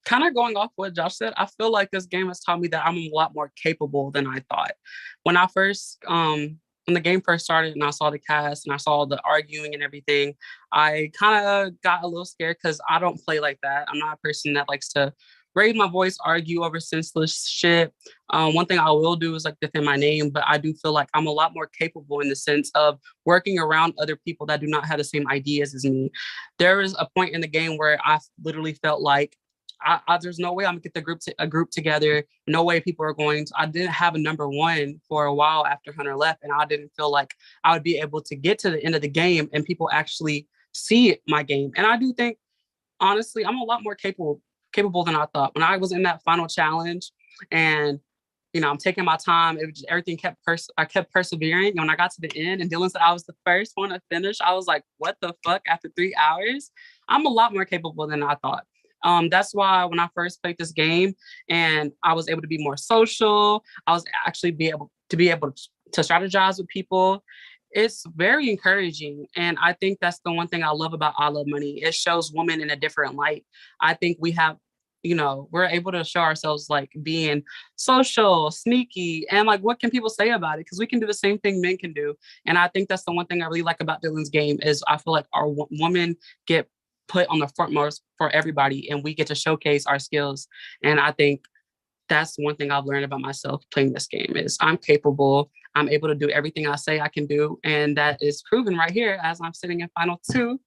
[SPEAKER 3] Kind of going off what Josh said, I feel like this game has taught me that I'm a lot more capable than I thought. When the game first started and I saw the cast and I saw the arguing and everything, I kind of got a little scared because I don't play like that. I'm not a person that likes to raise my voice, argue over senseless shit. One thing I will do is like defend my name, but I do feel like I'm a lot more capable in the sense of working around other people that do not have the same ideas as me. There is a point in the game where I literally felt like there's no way I'm gonna get a group together. No way people are going to. I didn't have a number one for a while after Hunter left, and I didn't feel like I would be able to get to the end of the game and people actually see my game. And I do think, honestly, I'm a lot more capable than I thought. When I was in that final challenge, and I'm taking my time. I kept persevering. And when I got to the end, and Dylan said I was the first one to finish, I was like, what the fuck? After 3 hours, I'm a lot more capable than I thought. That's why when I first played this game and I was able to be more social, I was actually be able to strategize with people. It's very encouraging. And I think that's the one thing I love about I Love Money. It shows women in a different light. I think we have, we're able to show ourselves like being social, sneaky, and like, what can people say about it? Because we can do the same thing men can do. And I think that's the one thing I really like about Dylan's game is I feel like our women get put on the frontmost for everybody and we get to showcase our skills. And I think that's one thing I've learned about myself playing this game is I'm capable. I'm able to do everything I say I can do. And that is proven right here as I'm sitting in final 2.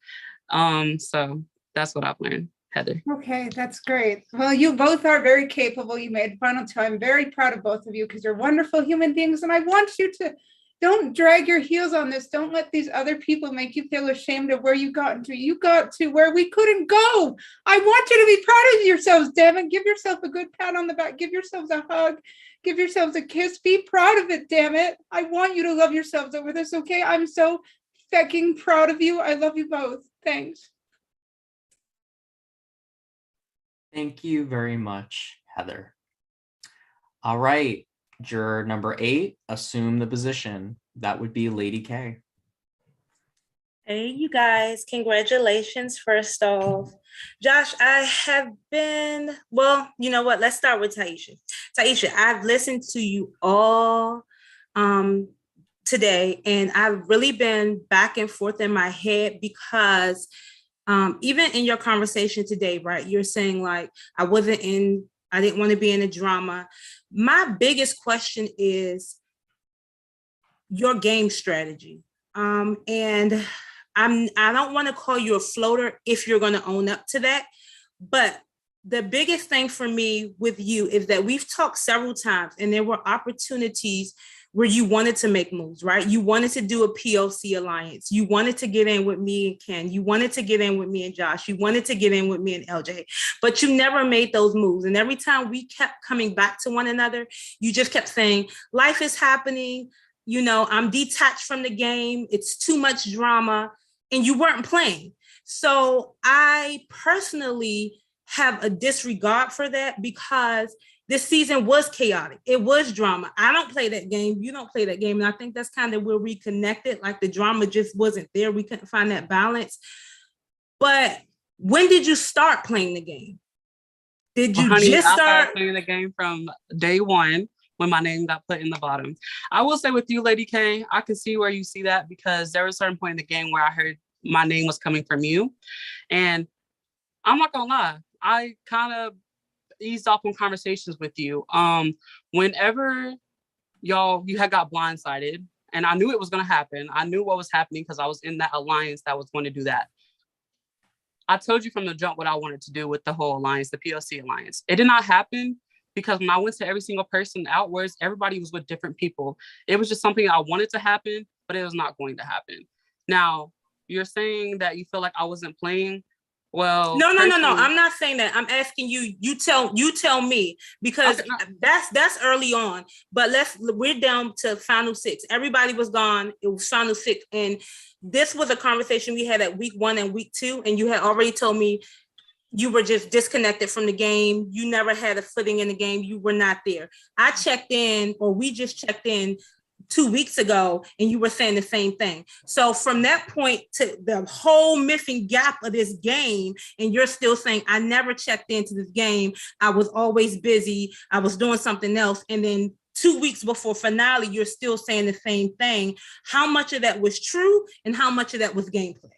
[SPEAKER 3] So that's what I've learned, Heather.
[SPEAKER 10] Okay, that's great. Well, you both are very capable. You made final 2. I'm very proud of both of you because you're wonderful human beings. And I want you to don't drag your heels on this. Don't let these other people make you feel ashamed of where you got to. You got to where we couldn't go. I want you to be proud of yourselves, damn it. Give yourself a good pat on the back. Give yourselves a hug. Give yourselves a kiss. Be proud of it, damn it. I want you to love yourselves over this, okay? I'm so fucking proud of you. I love you both. Thanks.
[SPEAKER 1] Thank you very much, Heather. All right. Juror number 8, assume the position. That would be Lady K.
[SPEAKER 11] Hey, you guys, congratulations, first off. Josh, I have been, well, you know what? Let's start with Taisha. Taisha, I've listened to you all today, and I've really been back and forth in my head because even in your conversation today, right, you're saying like, I didn't want to be in a drama. My biggest question is your game strategy. And I don't want to call you a floater if you're going to own up to that. But the biggest thing for me with you is that we've talked several times and there were opportunities where you wanted to make moves, right? You wanted to do a POC alliance. You wanted to get in with me and Ken. You wanted to get in with me and Josh. You wanted to get in with me and LJ, but you never made those moves. And every time we kept coming back to one another, you just kept saying, life is happening. I'm detached from the game. It's too much drama. And you weren't playing. So I personally have a disregard for that because this season was chaotic. It was drama. I don't play that game. You don't play that game. And I think that's kind of where we connected. Like the drama just wasn't there. We couldn't find that balance. But when did you start playing the game? Did you
[SPEAKER 3] I
[SPEAKER 11] start
[SPEAKER 3] started playing the game from day one when my name got put in the bottom. I will say with you, Lady K, I can see where you see that because there was a certain point in the game where I heard my name was coming from you. And I'm not gonna lie, I kind of eased off on conversations with you. Whenever you had got blindsided, and I knew it was gonna happen. I knew what was happening because I was in that alliance that was going to do that. I told you from the jump what I wanted to do with the whole alliance, the POC alliance. It did not happen because when I went to every single person outwards, everybody was with different people. It was just something I wanted to happen, but it was not going to happen. Now, you're saying that you feel like I wasn't playing. Well,
[SPEAKER 11] No.
[SPEAKER 3] personally-
[SPEAKER 11] I'm not saying that. I'm asking you. You tell me, because
[SPEAKER 3] Okay, no.
[SPEAKER 11] that's early on. But we're down to final 6. Everybody was gone. It was final 6, and this was a conversation we had at week 1 and week 2. And you had already told me you were just disconnected from the game. You never had a footing in the game. You were not there. I checked in, or we just checked in 2 weeks ago, and you were saying the same thing. So from that point to the whole missing gap of this game, and you're still saying, I never checked into this game. I was always busy. I was doing something else. And then 2 weeks before finale, you're still saying the same thing. How much of that was true, and how much of that was gameplay?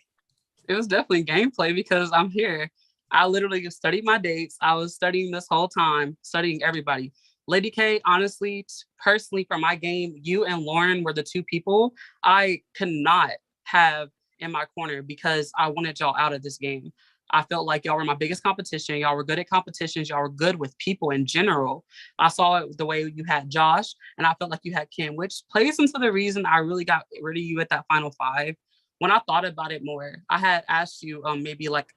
[SPEAKER 3] It was definitely gameplay, because I'm here. I literally studied my dates. I was studying this whole time, studying everybody. Lady K, honestly, personally, for my game, you and Lauren were the 2 people I could not have in my corner, because I wanted y'all out of this game. I felt like y'all were my biggest competition. Y'all were good at competitions. Y'all were good with people in general. I saw it the way you had Josh, and I felt like you had Kim, which plays into the reason I really got rid of you at that final 5. When I thought about it more, I had asked you maybe like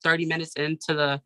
[SPEAKER 3] 30 minutes into the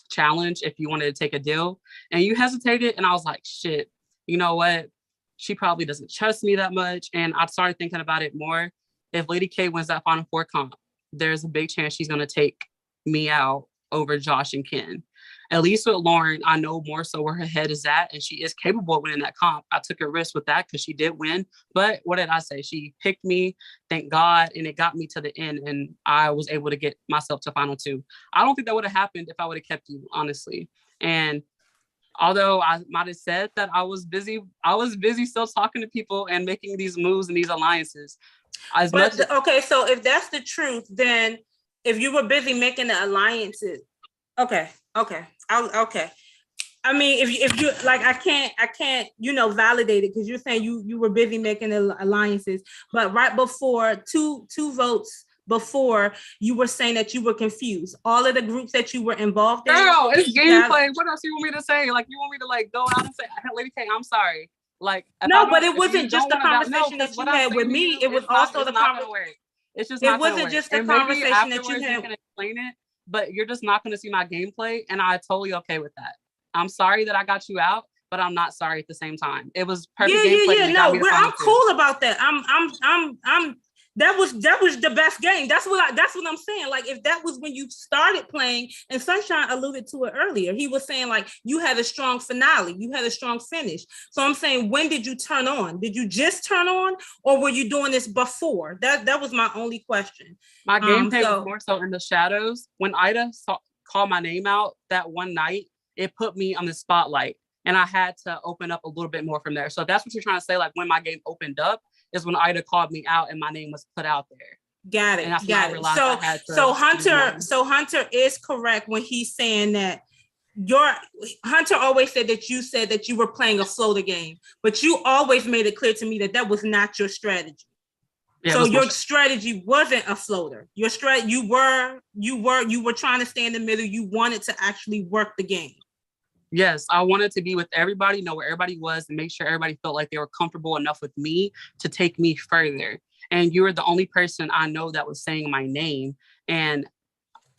[SPEAKER 3] challenge if you wanted to take a deal, and you hesitated, and I was like, shit, you know what, she probably doesn't trust me that much. And I started thinking about it more. If Lady K wins that final 4 comp, there's a big chance she's going to take me out over Josh and Ken. At least with Lauren, I know more so where her head is at, and she is capable of winning that comp. I took a risk with that because she did win. But what did I say? She picked me, thank God, and it got me to the end, and I was able to get myself to final 2. I don't think that would have happened if I would have kept you, honestly. And although I might have said that I was busy still talking to people and making these moves and these alliances.
[SPEAKER 11] Okay, so if that's the truth, then if you were busy making the alliances, okay. I mean, if you like, I can't, validate it, because you're saying you were busy making the alliances, but right before two votes before, you were saying that you were confused. All of the groups that you were involved in.
[SPEAKER 3] Girl, it's gameplay. What else you want me to say? Like, you want me to like go out and say, Lady K, I'm sorry. Like,
[SPEAKER 11] no, but it wasn't just the conversation that you had with me. It was also the conversation.
[SPEAKER 3] It's just
[SPEAKER 11] it wasn't just the conversation that you had.
[SPEAKER 3] You can explain it, but you're just not going to see my gameplay, and I'm totally okay with that. I'm sorry that I got you out, but I'm not sorry at the same time. It was perfect gameplay.
[SPEAKER 11] Yeah. No, I'm cool about that. That was the best game. That's what I'm saying. Like, if that was when you started playing, and Sunshine alluded to it earlier, he was saying like you had a strong finale, you had a strong finish. So I'm saying, when did you turn on? Did you just turn on, or were you doing this before? That was my only question.
[SPEAKER 3] My gameplay was more so in the shadows. When Ida called my name out that one night, it put me on the spotlight, and I had to open up a little bit more from there. So that's what you're trying to say. Like, when my game opened up is when Ida called me out and my name was put out there.
[SPEAKER 11] Got it. So Hunter is correct when he's saying that Hunter always said that you said that you were playing a floater game, but you always made it clear to me that was not your strategy. Yeah, so your strategy wasn't a floater. Your you were trying to stay in the middle. You wanted to actually work the game.
[SPEAKER 3] Yes, I wanted to be with everybody, know where everybody was, and make sure everybody felt like they were comfortable enough with me to take me further. And you were the only person I know that was saying my name. And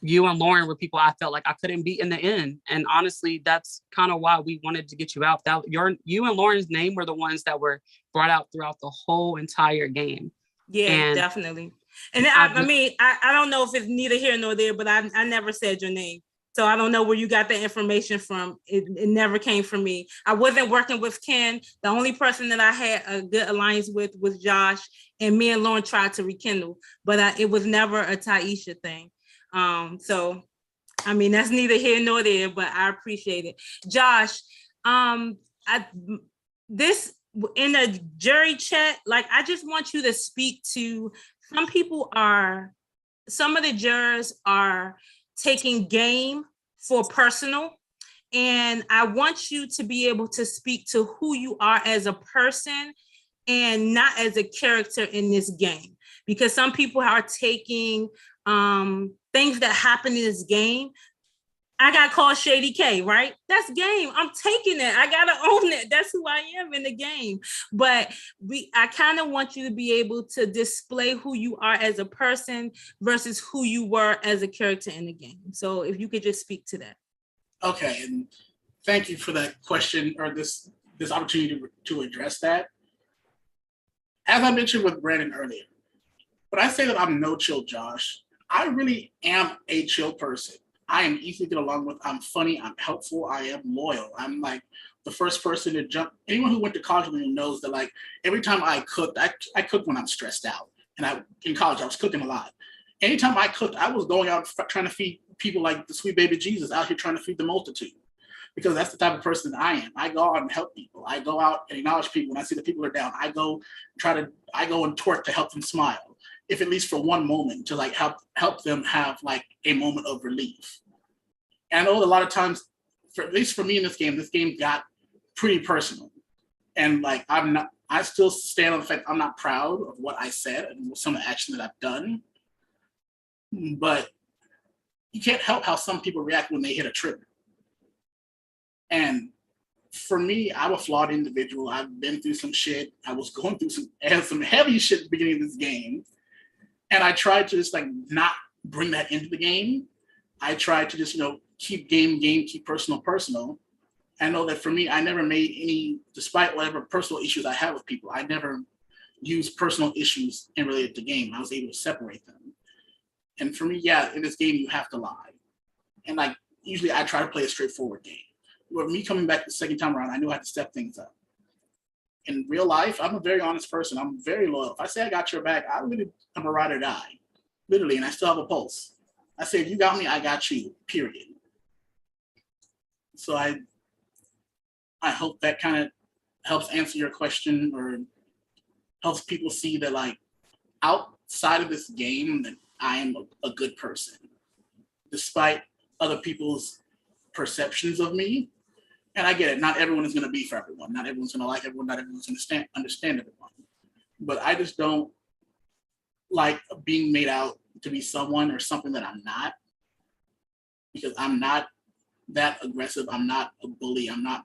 [SPEAKER 3] you and Lauren were people I felt like I couldn't beat in the end. And honestly, that's kind of why we wanted to get you out. You and Lauren's name were the ones that were brought out throughout the whole entire game.
[SPEAKER 11] Yeah, and definitely. And I don't know if it's neither here nor there, but I never said your name. So I don't know where you got the information from. It never came from me. I wasn't working with Ken. The only person that I had a good alliance with was Josh, and me and Lauren tried to rekindle, but it was never a Taisha thing. So, I mean, that's neither here nor there, but I appreciate it. Josh, this in the jury chat, like, I just want you to speak to some of the jurors are taking game for personal. And I want you to be able to speak to who you are as a person and not as a character in this game. Because some people are taking things that happen in this game I got called Shady K, right? That's game. I'm taking it. I gotta own it. That's who I am in the game. But I kind of want you to be able to display who you are as a person versus who you were as a character in the game. So if you could just speak to that.
[SPEAKER 2] Okay, and thank you for that question or this opportunity to address that. As I mentioned with Brandon earlier, when I say that I'm no chill Josh, I really am a chill person. I am easy to get along with. I'm funny. I'm helpful. I am loyal. I'm like the first person to jump. Anyone who went to college with me knows that like every time I cooked, I cooked when I'm stressed out. And in college, I was cooking a lot. Anytime I cooked, I was going out trying to feed people like the sweet baby Jesus out here trying to feed the multitude. Because that's the type of person that I am. I go out and help people. I go out and acknowledge people. When I see that people are down, I go and twerk to help them smile, if at least for one moment, to like help them have like a moment of relief. And I know a lot of times, at least for me in this game got pretty personal. And like I still stand on the fact I'm not proud of what I said and some of the action that I've done. But you can't help how some people react when they hit a trigger. And for me, I'm a flawed individual. I've been through some shit. I was going through some heavy shit at the beginning of this game. And I tried to just like not bring that into the game. I tried to just, keep game, keep personal. I know that for me, I never made any, despite whatever personal issues I have with people, I never used personal issues in related to game. I was able to separate them. And for me, yeah, in this game, you have to lie. And like, usually I try to play a straightforward game. With me coming back the second time around, I knew I had to step things up. In real life, I'm a very honest person. I'm very loyal. If I say I got your back, I'm a ride or die, literally, and I still have a pulse. I say, if you got me, I got you, period. So I hope that kind of helps answer your question or helps people see that like outside of this game that I am a good person, despite other people's perceptions of me. And I get it. Not everyone is going to be for everyone. Not everyone's going to like everyone. Not everyone's going to understand everyone. But I just don't like being made out to be someone or something that I'm not. Because I'm not that aggressive. I'm not a bully. I'm not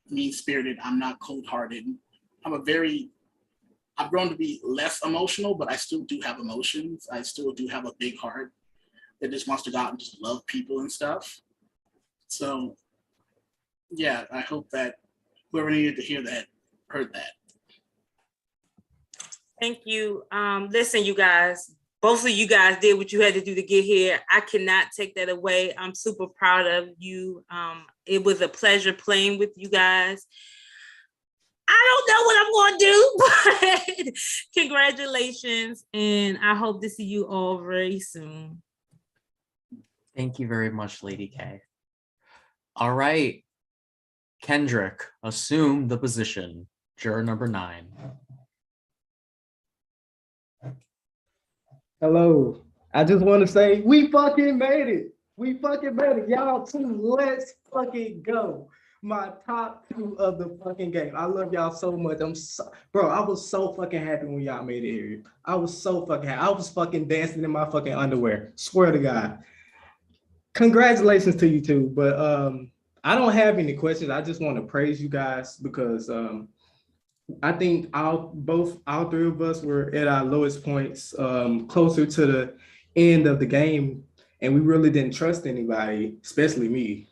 [SPEAKER 2] mean-spirited. I'm not cold-hearted. I've grown to be less emotional, but I still do have emotions. I still do have a big heart that just wants to go out and just love people and stuff. So yeah, I hope that whoever needed to hear that heard that.
[SPEAKER 11] Thank you. Listen, you guys, both of you guys did what you had to do to get here. I cannot take that away. I'm super proud of you. It was a pleasure playing with you guys. I don't know what I'm going to do, but congratulations. And I hope to see you all very soon.
[SPEAKER 1] Thank you very much, Lady K. All right. Kendrick, assume the position. Juror number 9.
[SPEAKER 12] Hello. I just want to say we fucking made it. We fucking made it. Y'all too. Let's fucking go. My top 2 of the fucking game. I love y'all so much. Bro, I was so fucking happy when y'all made it here. I was so fucking happy. I was fucking dancing in my fucking underwear. Swear to God. Congratulations to you two. But I don't have any questions. I just want to praise you guys because I think all 3 of us were at our lowest points, closer to the end of the game, and we really didn't trust anybody, especially me.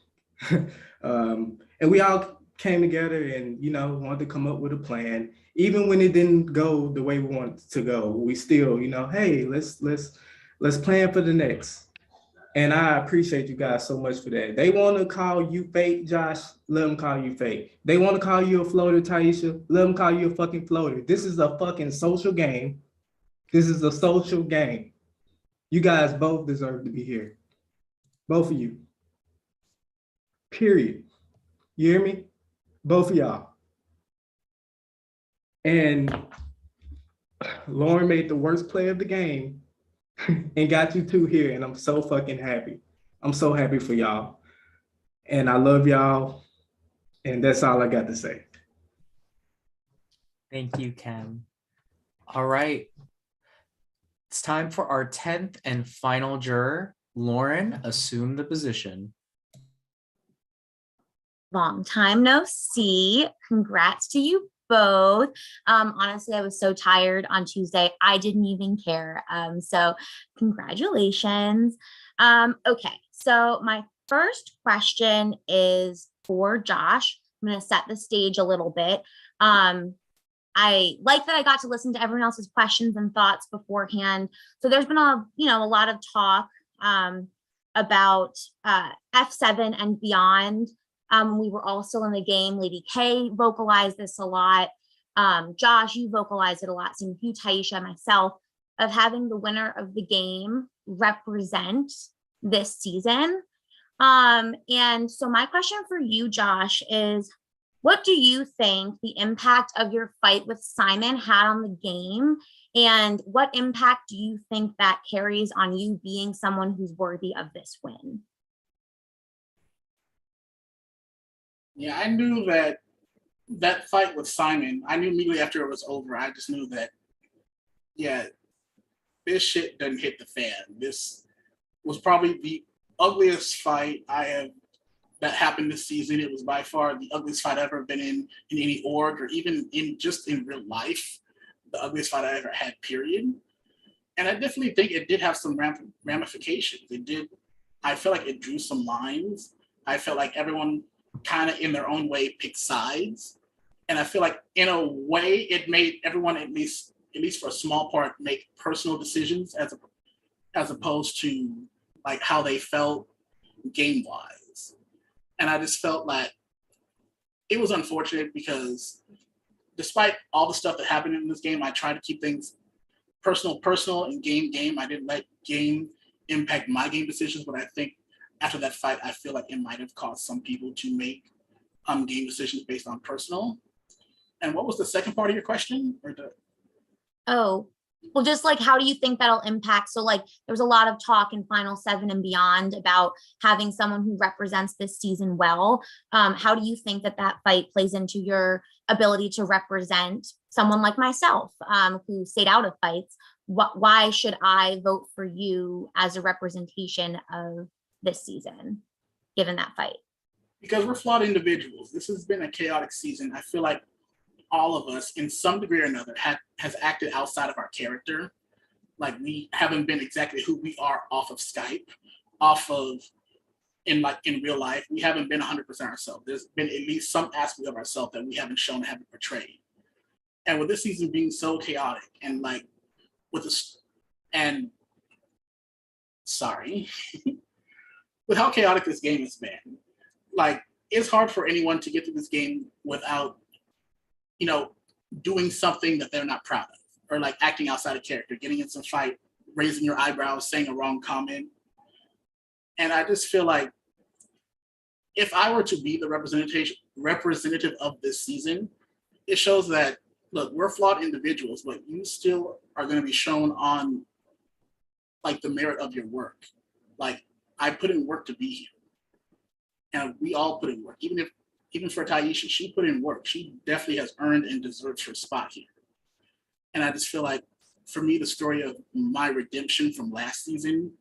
[SPEAKER 12] And we all came together and wanted to come up with a plan, even when it didn't go the way we wanted to go. We still, hey, let's plan for the next. And I appreciate you guys so much for that. They want to call you fake, Josh, let them call you fake. They want to call you a floater, Taisha, let them call you a fucking floater. This is a fucking social game. This is a social game. You guys both deserve to be here. Both of you. Period. You hear me? Both of y'all. And Lauren made the worst play of the game and got you 2 here, and I'm so fucking happy. I'm so happy for y'all. And I love y'all, and that's all I got to say.
[SPEAKER 1] Thank you, Ken. All right. It's time for our 10th and final juror. Lauren, assume the position.
[SPEAKER 13] Long time no see. Congrats to you both. Honestly, I was so tired on Tuesday. I didn't even care. So congratulations. Okay, so my first question is for Josh. I'm going to set the stage a little bit. I like that I got to listen to everyone else's questions and thoughts beforehand. So there's been a lot of talk about F7 and beyond. We were all still in the game. Lady K vocalized this a lot. Josh, you vocalized it a lot. Same with you, Taisha, myself, of having the winner of the game represent this season. And so my question for you, Josh, is what do you think the impact of your fight with Simon had on the game? And what impact do you think that carries on you being someone who's worthy of this win?
[SPEAKER 2] Yeah, I knew that fight with Simon, I knew immediately after it was over, I just knew that, yeah, this shit doesn't hit the fan. This was probably the ugliest fight that happened this season. It was by far the ugliest fight I've ever been in any org, or even in real life, the ugliest fight I ever had, period. And I definitely think it did have some ramifications. I feel like it drew some lines. I felt like everyone kind of in their own way picked sides. And I feel like in a way it made everyone, at least for a small part, make personal decisions as opposed to like how they felt game wise. And I just felt like it was unfortunate because despite all the stuff that happened in this game, I tried to keep things personal and game. I didn't let game impact my game decisions, but I think after that fight, I feel like it might have caused some people to make game decisions based on personal. And what was the second part of your question?
[SPEAKER 13] Well, just like, how do you think that'll impact? So like, there was a lot of talk in Final 7 and beyond about having someone who represents this season well. How do you think that fight plays into your ability to represent someone like myself, who stayed out of fights? Why should I vote for you as a representation of this season, given that fight?
[SPEAKER 2] Because we're flawed individuals. This has been a chaotic season. I feel like all of us, in some degree or another, has acted outside of our character. Like, we haven't been exactly who we are off of Skype, in real life. We haven't been 100% ourselves. There's been at least some aspect of ourselves that we haven't shown, haven't portrayed. And with this season being so chaotic and like with how chaotic this game has been, like, it's hard for anyone to get through this game without doing something that they're not proud of, or like acting outside of character, getting in some fight, raising your eyebrows, saying a wrong comment. And I just feel like if I were to be the representative of this season, it shows that, look, we're flawed individuals, but you still are going to be shown on like the merit of your work. Like, I put in work to be here, and we all put in work. Even for Taisha, she put in work. She definitely has earned and deserves her spot here. And I just feel like, for me, the story of my redemption from last season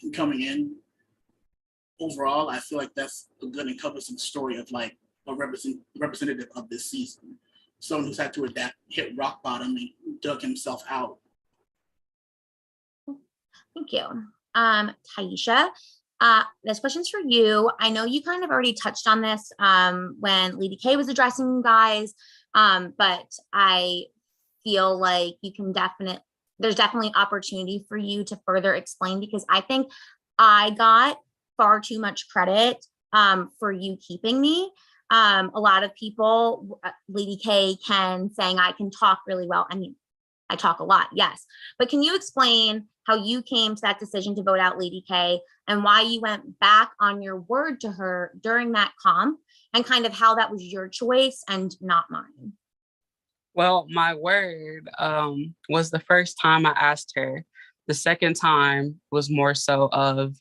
[SPEAKER 2] and coming in, overall, I feel like that's a good encompassing story of like a representative of this season. Someone who's had to adapt, hit rock bottom, and dug himself out.
[SPEAKER 13] Thank you. Taisha, this question's for you. I know you kind of already touched on this when Lady K was addressing you guys, but I feel like there's definitely opportunity for you to further explain, because I think I got far too much credit for you keeping me. A lot of people, Lady K, Ken, saying I can talk really well. I mean, I talk a lot, yes. But can you explain how you came to that decision to vote out Lady K, and why you went back on your word to her during that comp, and kind of how that was your choice and not mine?
[SPEAKER 3] Well, my word was the first time I asked her. The second time was more so of,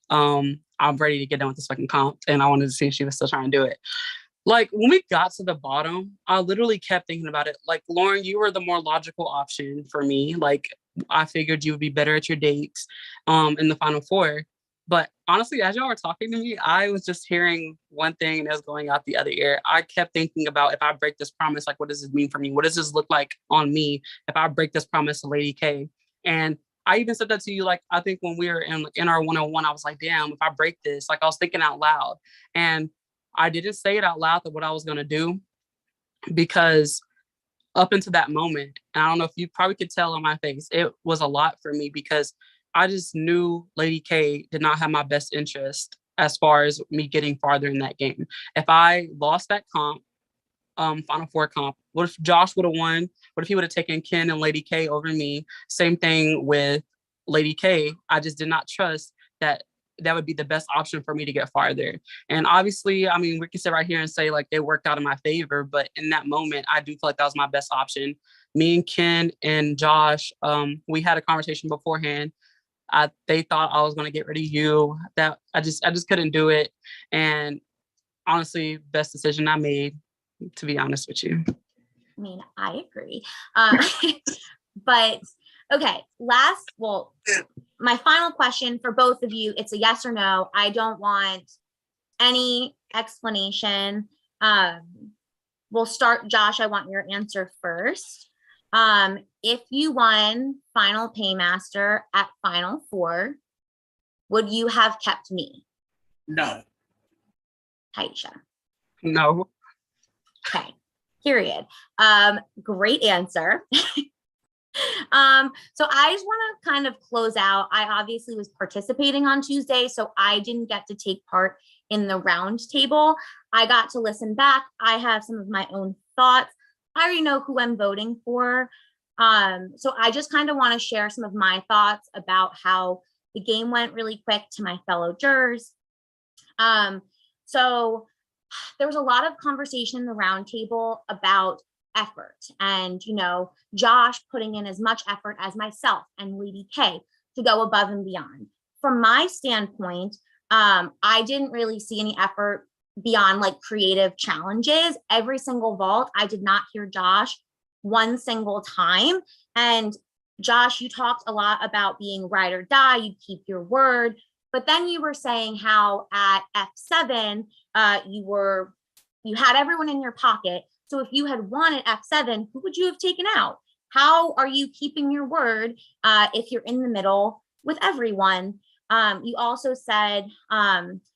[SPEAKER 3] I'm ready to get done with this fucking comp, and I wanted to see if she was still trying to do it. Like, when we got to the bottom, I literally kept thinking about it. Like, Lauren, you were the more logical option for me. Like, I figured you would be better at your dates in the final four. But honestly, as y'all were talking to me, I was just hearing one thing and it was going out the other ear. I kept thinking about, if I break this promise, like, what does this mean for me? What does this look like on me if I break this promise to Lady K? And I even said that to you, like, I think when we were in our one-on-one, I was like, damn, if I break this, like, I was thinking out loud. And I didn't say it out loud that what I was going to do, because up until that moment, and I don't know if you probably could tell on my face, it was a lot for me, because I just knew Lady K did not have my best interest as far as me getting farther in that game. If I lost that comp, Final Four comp, what if Josh would have won? What if he would have taken Ken and Lady K over me? Same thing with Lady K. I just did not trust that that would be the best option for me to get farther. And obviously, I mean, we can sit right here and say like it worked out in my favor, but in that moment, I do feel like that was my best option. Me and Ken and Josh, we had a conversation beforehand. They thought I was going to get rid of you. That I just couldn't do it. And honestly, best decision I made, to be honest with you.
[SPEAKER 13] I mean, I agree. But okay, my final question for both of you, it's a yes or no. I don't want any explanation. We'll start, Josh, I want your answer first. If you won Final Paymaster at Final Four, would you have kept me?
[SPEAKER 2] No.
[SPEAKER 13] Taisha?
[SPEAKER 3] No.
[SPEAKER 13] Okay, period. Great answer. So I just want to kind of close out. I obviously was participating on Tuesday, so I didn't get to take part in the round table. I got to listen back. I have some of my own thoughts. I already know who I'm voting for. So I just kind of want to share some of my thoughts about how the game went really quick to my fellow jurors. So there was a lot of conversation in the round table about effort and, you know, Josh putting in as much effort as myself and Lady K to go above and beyond. From my standpoint, I didn't really see any effort beyond like creative challenges. Every single vault, I did not hear Josh one single time. And Josh, you talked a lot about being ride or die, you keep your word, but then you were saying how at F7, you had everyone in your pocket. So if you had won at F7, who would you have taken out? How are you keeping your word if you're in the middle with everyone? You also said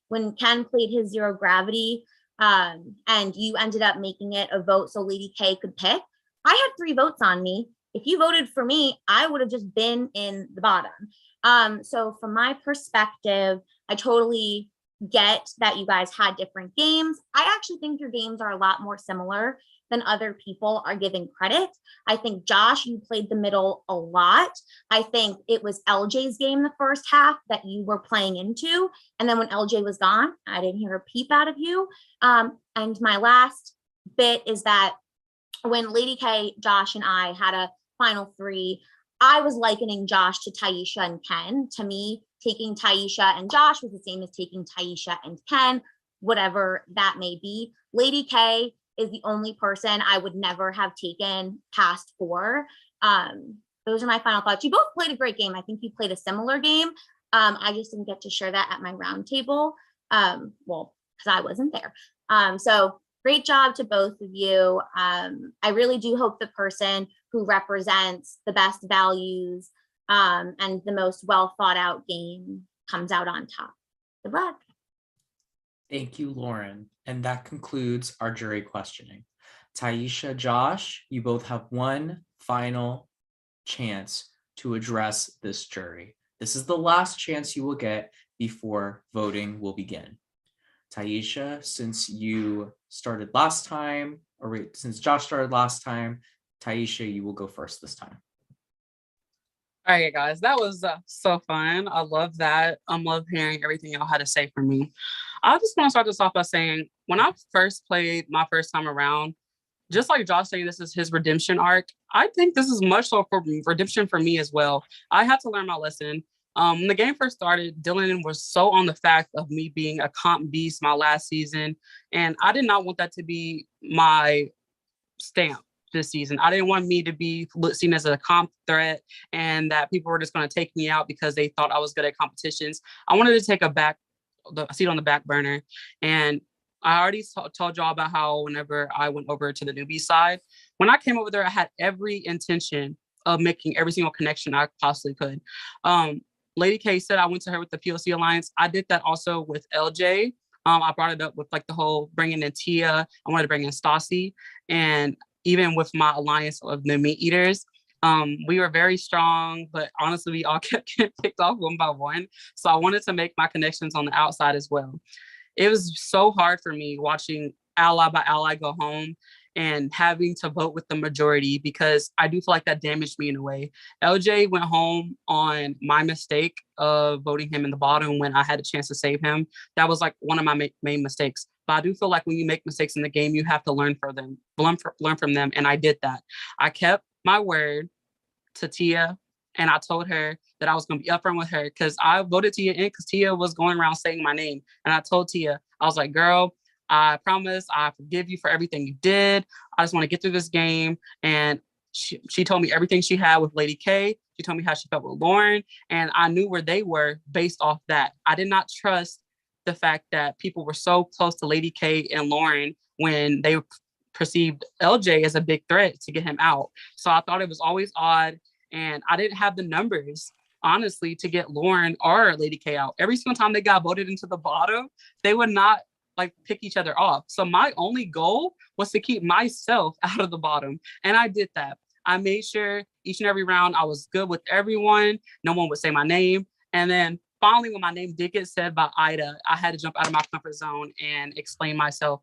[SPEAKER 13] when Ken played his zero gravity and you ended up making it a vote so Lady K could pick, I had 3 votes on me. If you voted for me, I would have just been in the bottom. So from my perspective, I totally get that you guys had different games. I actually think your games are a lot more similar than other people are giving credit. I think, Josh, you played the middle a lot. I think it was LJ's game the first half that you were playing into. And then when LJ was gone, I didn't hear a peep out of you. And my last bit is that when Lady K, Josh, and I had a final 3, I was likening Josh to Taisha and Ken. To me, taking Taisha and Josh was the same as taking Taisha and Ken, whatever that may be. Lady K is the only person I would never have taken past 4. Those are my final thoughts. You both played a great game. I think you played a similar game. I just didn't get to share that at my round table. Well, because I wasn't there. So great job to both of you. I really do hope the person who represents the best values and the most well thought out game comes out on top. Good luck.
[SPEAKER 1] Thank you, Lauren. And that concludes our jury questioning. Taisha, Josh, you both have one final chance to address this jury. This is the last chance you will get before voting will begin. Taisha, since you started last time, or wait, since Josh started last time, Taisha, you will go first this time.
[SPEAKER 3] All right, guys, that was so fun. I love that. I love hearing everything y'all had to say for me. I just want to start this off by saying, when I first played my first time around, just like Josh saying this is his redemption arc, I think this is much so for redemption for me as well. I had to learn my lesson. When the game first started, Dylan was so on the fact of me being a comp beast my last season, and I did not want that to be my stamp. this season. I didn't want me to be seen as a comp threat and that people were just going to take me out because they thought I was good at competitions. I wanted to take the seat on the back burner. And I already told y'all about how whenever I went over to the newbie side, when I came over there, I had every intention of making every single connection I possibly could. Lady K said I went to her with the POC Alliance. I did that also with LJ. I brought it up with like the whole bringing in Tia. I wanted to bring in Stassi. And even with my alliance of the meat eaters, we were very strong, but honestly, we all kept getting picked off one by one. So I wanted to make my connections on the outside as well. It was so hard for me watching ally by ally go home and having to vote with the majority, because I do feel like that damaged me in a way. LJ went home on my mistake of voting him in the bottom when I had a chance to save him. That was like one of my main mistakes. But I do feel like when you make mistakes in the game, you have to learn from them, learn from them. And I did that. I kept my word to Tia, and I told her that I was going to be upfront with her, because I voted Tia in because Tia was going around saying my name. And I told Tia, I was like, girl, I promise I forgive you for everything you did. I just want to get through this game. And she told me everything she had with Lady K. She told me how she felt with Lauren. And I knew where they were based off that. I did not trust the fact that people were so close to Lady K and Lauren when they perceived LJ as a big threat to get him out. So I thought it was always odd. And I didn't have the numbers, honestly, to get Lauren or Lady K out. Every single time they got voted into the bottom, they would not like pick each other off. So my only goal was to keep myself out of the bottom. And I did that. I made sure each and every round I was good with everyone. No one would say my name. And then finally, when my name did get said by Ida, I had to jump out of my comfort zone and explain myself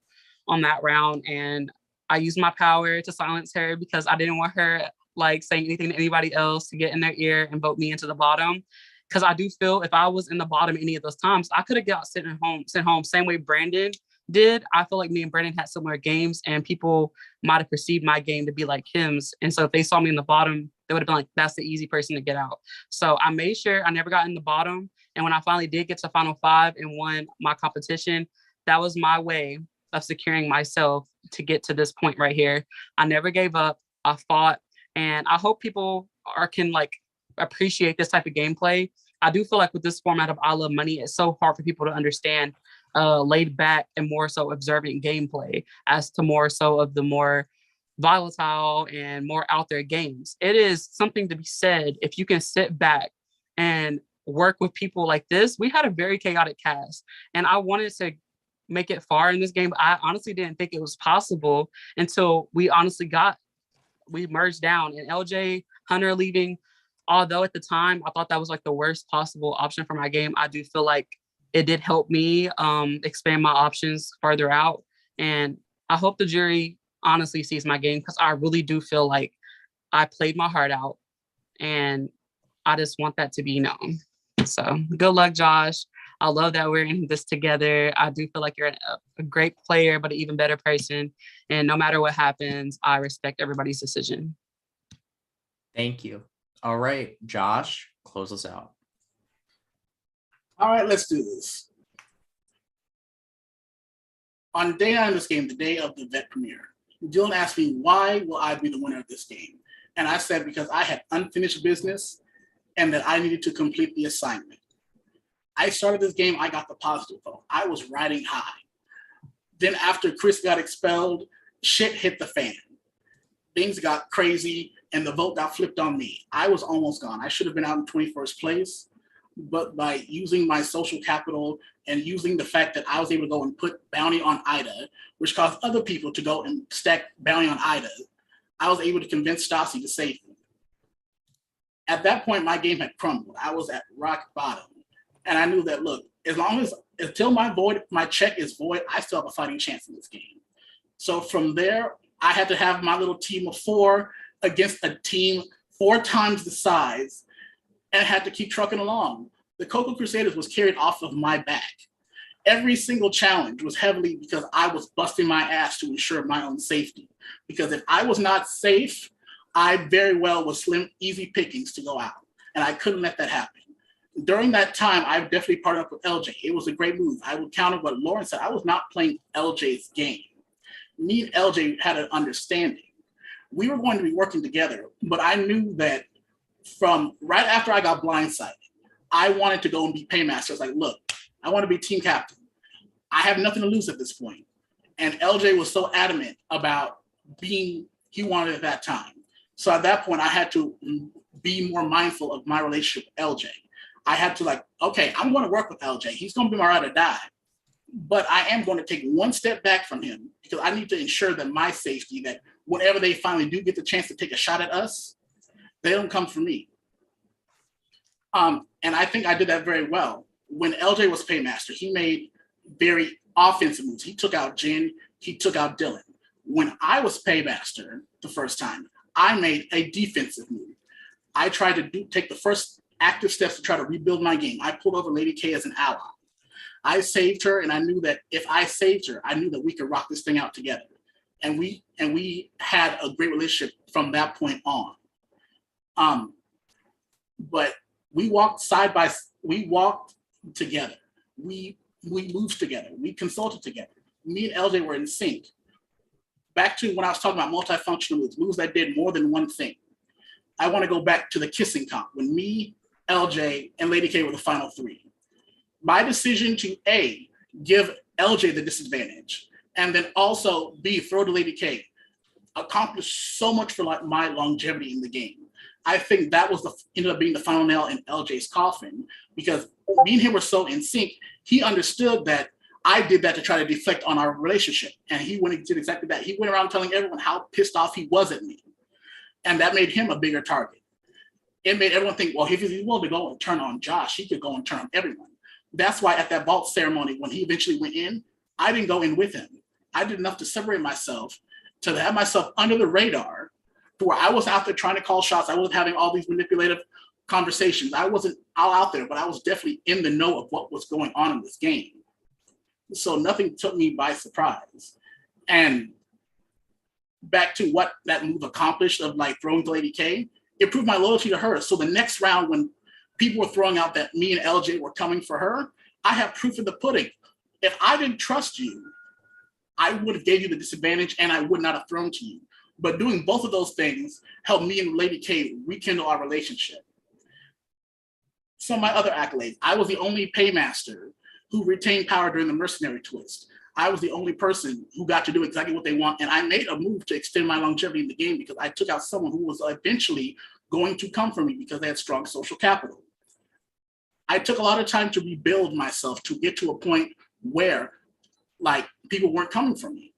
[SPEAKER 3] on that round. And I used my power to silence her because I didn't want her like saying anything to anybody else to get in their ear and vote me into the bottom. Because I do feel if I was in the bottom any of those times, I could have got sent home, same way Brandon did. I feel like me and Brandon had similar games, and people might have perceived my game to be like him's. And so if they saw me in the bottom, they would have been like, that's the easy person to get out. So I made sure I never got in the bottom. And when I finally did get to Final Five and won my competition, that was my way of securing myself to get to this point right here. I never gave up. I fought, and I hope people can like appreciate this type of gameplay. I do feel like with this format of I Love Money, it's so hard for people to understand laid back and more so observant gameplay as to more so of the more volatile and more out there games. It is something to be said if you can sit back and work with people like this. We had a very chaotic cast, and I wanted to make it far in this game. I honestly didn't think it was possible until we merged down, and LJ Hunter leaving. Although at the time I thought that was like the worst possible option for my game, I do feel like it did help me expand my options further out. And I hope the jury honestly sees my game, because I really do feel like I played my heart out, and I just want that to be known. So good luck, Josh. I love that we're in this together. I do feel like you're a great player, but an even better person. And no matter what happens, I respect everybody's decision.
[SPEAKER 1] Thank you. All right, Josh, close us out.
[SPEAKER 2] All right, let's do this. On day 9 of this game, the day of the vet premiere, Dylan asked me, why will I be the winner of this game? And I said, because I had unfinished business and that I needed to complete the assignment. I started this game, I got the positive vote. I was riding high. Then after Chris got expelled, shit hit the fan. Things got crazy and the vote got flipped on me. I was almost gone. I should have been out in 21st place, but by using my social capital and using the fact that I was able to go and put bounty on Ida, which caused other people to go and stack bounty on Ida, I was able to convince Stassi to save me. At that point, my game had crumbled. I was at rock bottom. And I knew that, look, until my check is void, I still have a fighting chance in this game. So from there, I had to have my little team of 4 against a team 4 times the size, and had to keep trucking along. The Cocoa Crusaders was carried off of my back. Every single challenge was heavily because I was busting my ass to ensure my own safety. Because if I was not safe, I very well was slim, easy pickings to go out. And I couldn't let that happen. During that time, I definitely partnered up with LJ. It was a great move. I would counter what Lauren said. I was not playing LJ's game. Me and LJ had an understanding. we were going to be working together, but I knew that from right after I got blindsided, I wanted to go and be paymaster. I was like, look, I want to be team captain. I have nothing to lose at this point. And LJ was so adamant about being he wanted at that time. So at that point, I had to be more mindful of my relationship with LJ. I had to like, okay, I'm going to work with LJ. He's going to be my ride or die. But I am going to take one step back from him because I need to ensure that my safety, that whenever they finally do get the chance to take a shot at us, they don't come for me. And I think I did that very well. When LJ was paymaster, he made very offensive moves. He took out Jen, he took out Dylan. When I was paymaster the first time, I made a defensive move. I tried to take the first active steps to try to rebuild my game. I pulled over Lady K as an ally. I saved her, and I knew that if I saved her, I knew that we could rock this thing out together. And we had a great relationship from that point on. But we walked together. We moved together. We consulted together. Me and LJ were in sync. Back to when I was talking about multifunctional moves that did more than one thing. I want to go back to the kissing comp when me, LJ, and Lady K were the final three. My decision to A, give LJ the disadvantage, and then also B, throw to Lady K, accomplished so much for like my longevity in the game. I think that was ended up being the final nail in LJ's coffin because me and him were so in sync. He understood that I did that to try to deflect on our relationship, and he went and did exactly that. He went around telling everyone how pissed off he was at me, and that made him a bigger target. It made everyone think, well, if he's willing to go and turn on Josh, he could go and turn on everyone. That's why at that vault ceremony, when he eventually went in, I didn't go in with him. I did enough to separate myself, to have myself under the radar, to where I was out there trying to call shots. I wasn't having all these manipulative conversations. I wasn't all out there, but I was definitely in the know of what was going on in this game. So nothing took me by surprise. And back to what that move accomplished of like throwing to Lady K, it proved my loyalty to her. So the next round, when people were throwing out that me and LJ were coming for her, I have proof of the pudding. If I didn't trust you, I would have gave you the disadvantage and I would not have thrown to you. But doing both of those things helped me and Lady K rekindle our relationship. Some of my other accolades, I was the only paymaster who retained power during the mercenary twist. I was the only person who got to do exactly what they want. And I made a move to extend my longevity in the game because I took out someone who was eventually going to come for me because they had strong social capital. I took a lot of time to rebuild myself to get to a point where like people weren't coming for me.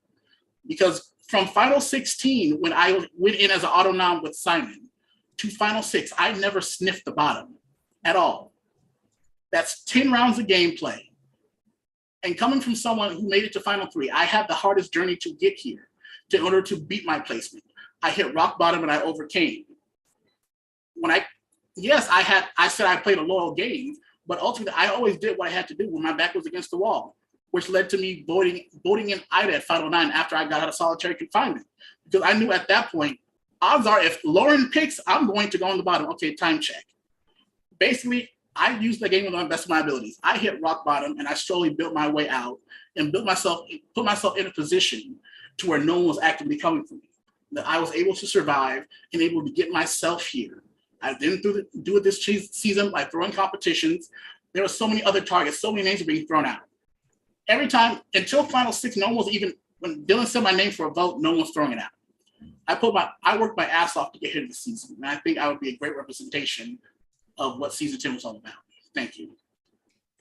[SPEAKER 2] Because from Final 16, when I went in as an auto nom with Simon, to Final 6, I never sniffed the bottom at all. That's 10 rounds of gameplay. And coming from someone who made it to Final 3, I had the hardest journey to get here in order to beat my placement. I hit rock bottom and I overcame. I said I played a loyal game, but ultimately I always did what I had to do when my back was against the wall, which led to me voting in Ida at Final 9 after I got out of solitary confinement. Because I knew at that point, odds are if Lauren picks, I'm going to go on the bottom. Okay, time check. Basically, I used the game with the best of my abilities. I hit rock bottom and I slowly built my way out and put myself in a position to where no one was actively coming for me. That I was able to survive and able to get myself here. I didn't do it this season by throwing competitions. There were so many other targets, so many names were being thrown out. Every time, until Final 6, no one was even, when Dylan said my name for a vote, no one was throwing it out. I worked my ass off to get here this season. And I think I would be a great representation of what season 10 was all about. Thank you.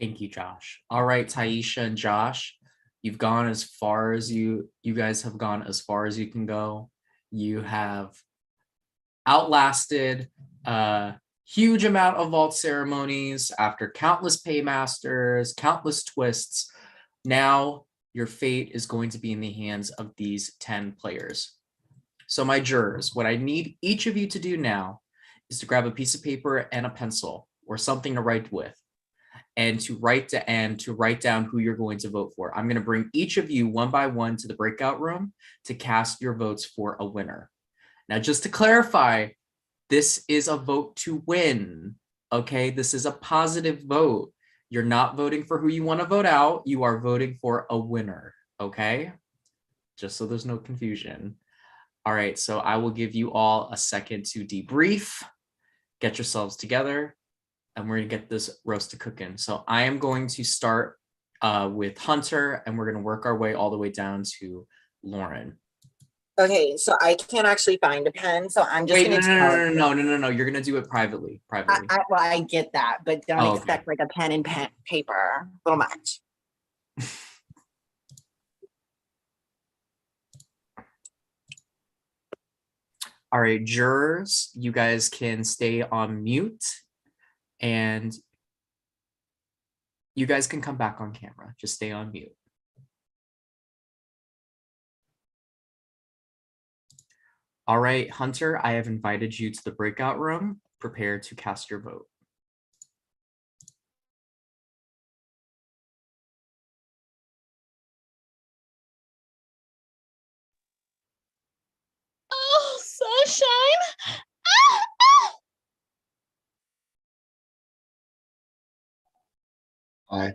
[SPEAKER 1] Thank you, Josh. All right, Taisha and Josh, you've gone as far as you guys have gone as far as you can go. You have outlasted a huge amount of vault ceremonies after countless paymasters, countless twists. Now your fate is going to be in the hands of these 10 players. So my jurors, what I need each of you to do now is to grab a piece of paper and a pencil or something to write with and to write down who you're going to vote for. I'm going to bring each of you one by one to the breakout room to cast your votes for a winner. Now, just to clarify, this is a vote to win, okay? This is a positive vote. You're not voting for who you want to vote out. You are voting for a winner, okay? Just so there's no confusion. All right, so I will give you all a second to debrief, get yourselves together, and we're gonna get this roast cooking. So I am going to start with Hunter, and we're gonna work our way all the way down to Lauren.
[SPEAKER 7] Okay, so I can't actually find a pen, so I'm just
[SPEAKER 1] Wait,
[SPEAKER 7] gonna
[SPEAKER 1] no. You're gonna do it privately. Privately.
[SPEAKER 7] Well, I get that, but don't
[SPEAKER 1] Oh,
[SPEAKER 7] expect like a pen and paper. A little much.
[SPEAKER 1] All right, jurors, you guys can stay on mute, and you guys can come back on camera. Just stay on mute. All right, Hunter, I have invited you to the breakout room. Prepare to cast your vote.
[SPEAKER 4] Oh, sunshine.
[SPEAKER 8] Aye.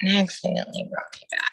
[SPEAKER 9] and accidentally brought me back.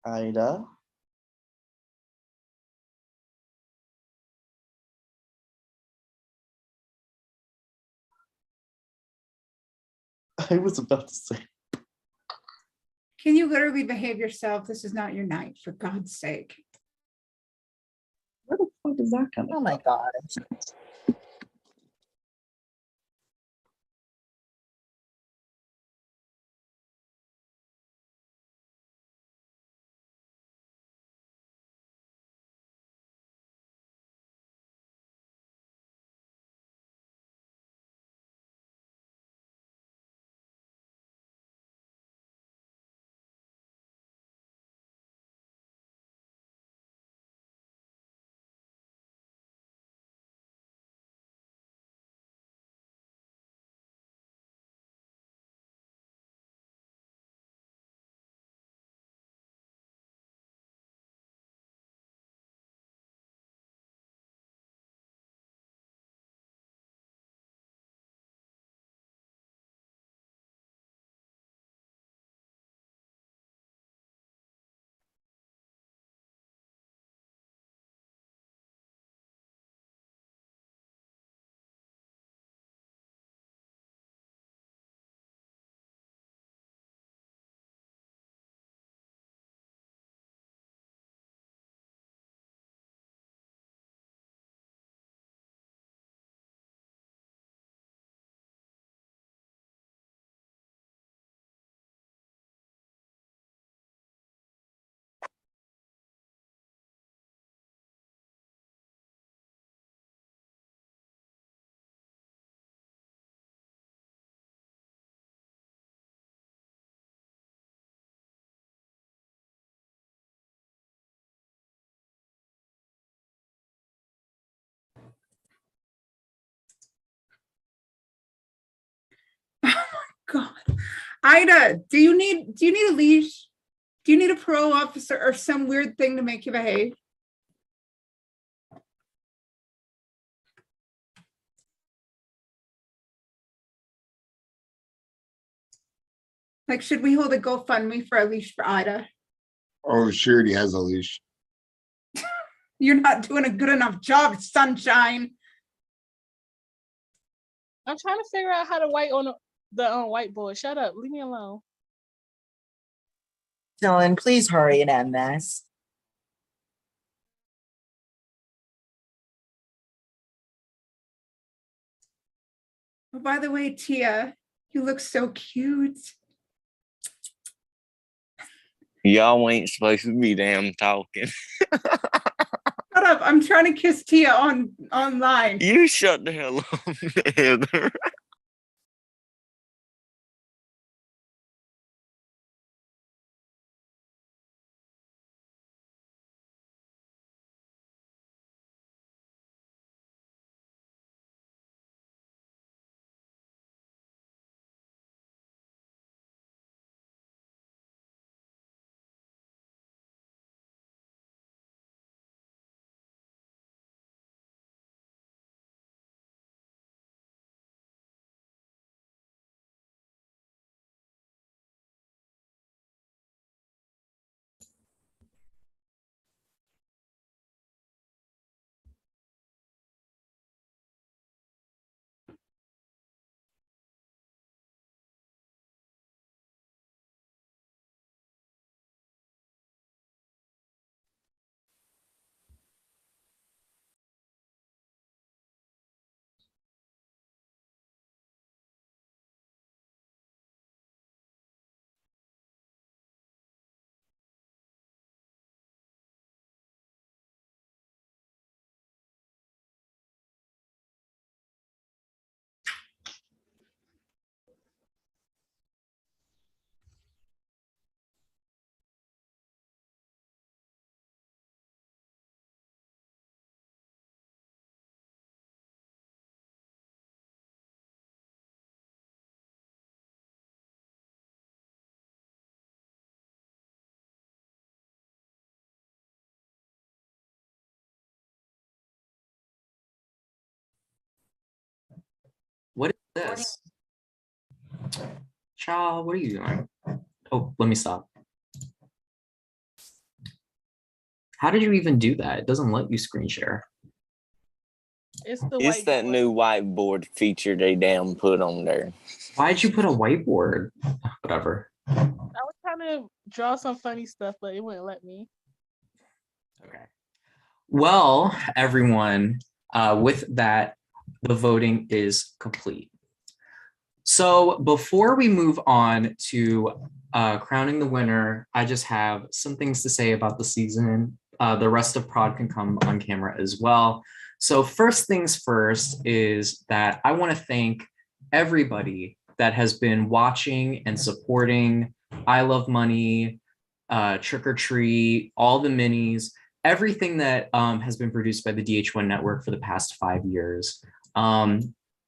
[SPEAKER 5] Ida. I was about to say.
[SPEAKER 10] Can you literally behave yourself? This is not your night, for God's sake.
[SPEAKER 5] Where the fuck is that coming?
[SPEAKER 7] Oh my gosh.
[SPEAKER 10] God. Ida, do you need a leash? Do you need a parole officer or some weird thing to make you behave? Like, should we hold a GoFundMe for a leash for Ida?
[SPEAKER 8] Oh, she already has a leash.
[SPEAKER 10] You're not doing a good enough job, Sunshine.
[SPEAKER 4] I'm trying to figure out how to white on the whiteboard. Shut up. Leave me alone.
[SPEAKER 7] Dylan, please hurry and end this.
[SPEAKER 10] Oh, by the way, Tia, you look so cute.
[SPEAKER 6] Y'all ain't supposed to be damn talking.
[SPEAKER 10] Shut up. I'm trying to kiss Tia online.
[SPEAKER 6] You shut the hell up, Heather.
[SPEAKER 1] this? Child, what are you doing? Oh, let me stop. How did you even do that? It doesn't let you screen share.
[SPEAKER 4] It's the
[SPEAKER 6] It's that
[SPEAKER 4] whiteboard.
[SPEAKER 6] new whiteboard feature they damn put on there.
[SPEAKER 1] Why'd you put a whiteboard? Whatever.
[SPEAKER 4] I was trying to draw some funny stuff, but it wouldn't let me.
[SPEAKER 1] Okay. Well, everyone, with that, the voting is complete. So before we move on to crowning the winner, I just have some things to say about the season. The rest of Prod can come on camera as well. So first things first is that I want to thank everybody that has been watching and supporting I Love Money, Trick or Treat, all the minis, everything that has been produced by the DH1 network for the past 5 years.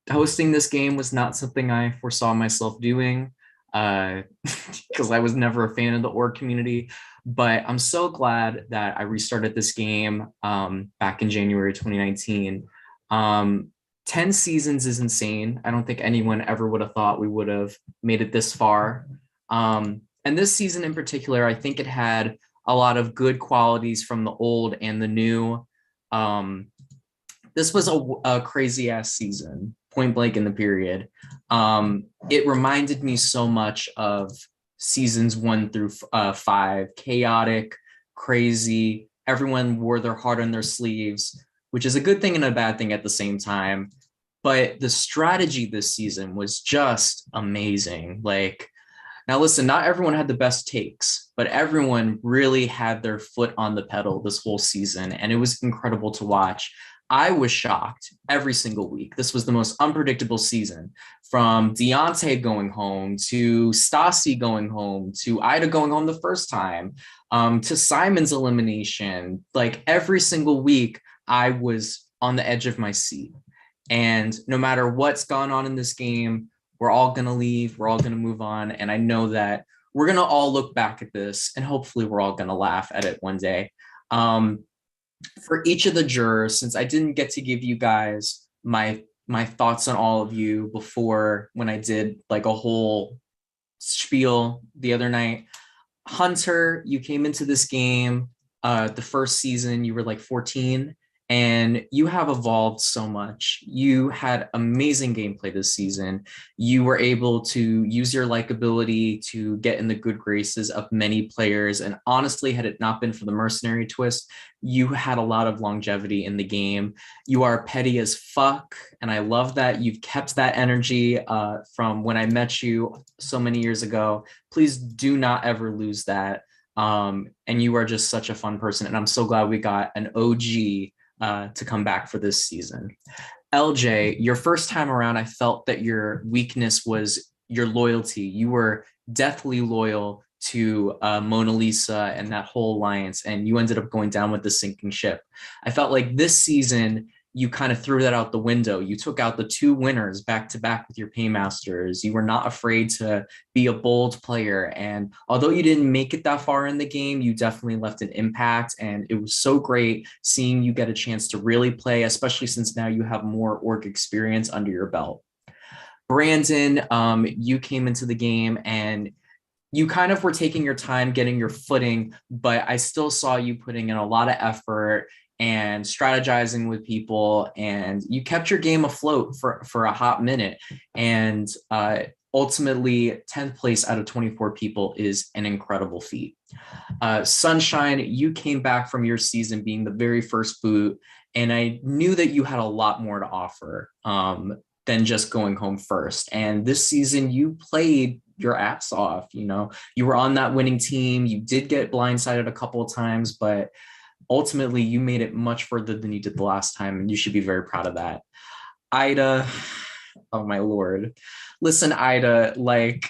[SPEAKER 1] Hosting this game was not something I foresaw myself doing because I was never a fan of the org community, but I'm so glad that I restarted this game back in January 2019. 10 seasons is insane. I don't think anyone ever would have thought we would have made it this far. And this season in particular, I think it had a lot of good qualities from the old and the new. This was a crazy ass season, point blank in the period. It reminded me so much of seasons 1 through 5, chaotic, crazy. Everyone wore their heart on their sleeves, which is a good thing and a bad thing at the same time. But the strategy this season was just amazing. Like, now listen, not everyone had the best takes, but everyone really had their foot on the pedal this whole season, and it was incredible to watch. I was shocked every single week. This was the most unpredictable season, from Deontay going home to Stassi going home to Ida going home the first time, to Simon's elimination. Like every single week, I was on the edge of my seat. And no matter what's gone on in this game, we're all going to leave. We're all going to move on. And I know that we're going to all look back at this and hopefully we're all going to laugh at it one day. For each of the jurors, since I didn't get to give you guys my thoughts on all of you before, when I did like a whole spiel the other night, Hunter, you came into this game the first season, you were like 14, and you have evolved so much. You had amazing gameplay this season. You were able to use your likability to get in the good graces of many players. And honestly, had it not been for the mercenary twist, you had a lot of longevity in the game. You are petty as fuck, and I love that. You've kept that energy from when I met you so many years ago. Please do not ever lose that. And you are just such a fun person, and I'm so glad we got an OG to come back for this season. LJ, your first time around, I felt that your weakness was your loyalty. You were deathly loyal to Mona Lisa and that whole alliance, and you ended up going down with the sinking ship. I felt like this season, you kind of threw that out the window. You took out the 2 winners back to back with your paymasters. You were not afraid to be a bold player. And although you didn't make it that far in the game, you definitely left an impact. And it was so great seeing you get a chance to really play, especially since now you have more org experience under your belt. Brandon, you came into the game and you kind of were taking your time getting your footing, but I still saw you putting in a lot of effort and strategizing with people, and you kept your game afloat for a hot minute. And ultimately, 10th place out of 24 people is an incredible feat. Sunshine, you came back from your season being the very first boot, and I knew that you had a lot more to offer than just going home first. And this season, you played your ass off. You know, you were on that winning team. You did get blindsided a couple of times, but ultimately you made it much further than you did the last time, and you should be very proud of that. Ida, oh my Lord. Listen, Ida, like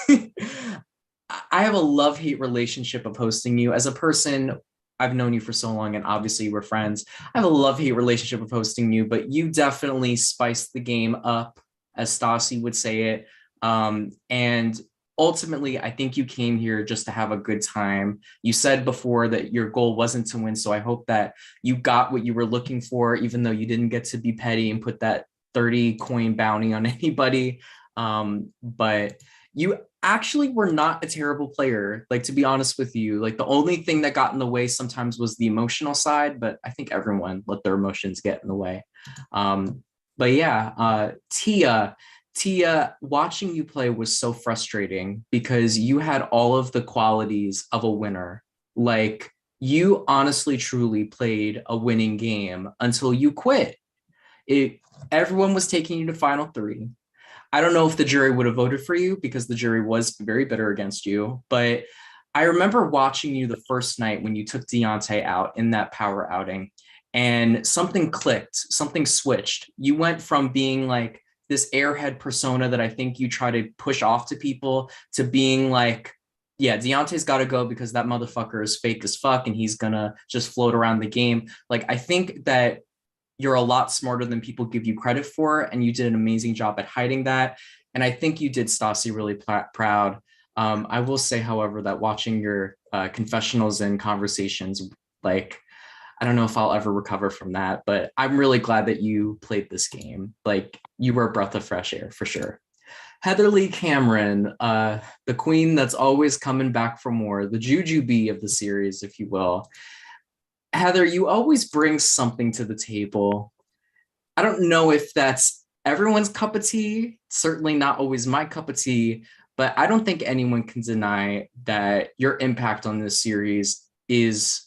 [SPEAKER 1] I have a love-hate relationship of hosting you. As a person, I've known you for so long, and obviously we're friends. I have a love-hate relationship of hosting you, but you definitely spiced the game up, as Stassi would say it. And ultimately, I think you came here just to have a good time. You said before that your goal wasn't to win, so I hope that you got what you were looking for, even though you didn't get to be petty and put that 30 coin bounty on anybody. But you actually were not a terrible player. Like, to be honest with you, like the only thing that got in the way sometimes was the emotional side, but I think everyone let their emotions get in the way. But yeah, Tia, watching you play was so frustrating because you had all of the qualities of a winner. Like, you honestly, truly played a winning game until you quit. Everyone was taking you to final three. I don't know if the jury would have voted for you because the jury was very bitter against you, but I remember watching you the first night when you took Deontay out in that power outing, and something clicked, something switched. You went from being like this airhead persona that I think you try to push off to people to being like, yeah, Deontay's got to go because that motherfucker is fake as fuck and he's gonna just float around the game. Like, I think that you're a lot smarter than people give you credit for, and you did an amazing job at hiding that. And I think you did Stassi really proud. I will say, however, that watching your confessionals and conversations, like, I don't know if I'll ever recover from that, but I'm really glad that you played this game. Like, you were a breath of fresh air for sure. Heather Lee Cameron, the queen that's always coming back for more, the Jujubee of the series, if you will. Heather, you always bring something to the table. I don't know if that's everyone's cup of tea, certainly not always my cup of tea, but I don't think anyone can deny that your impact on this series is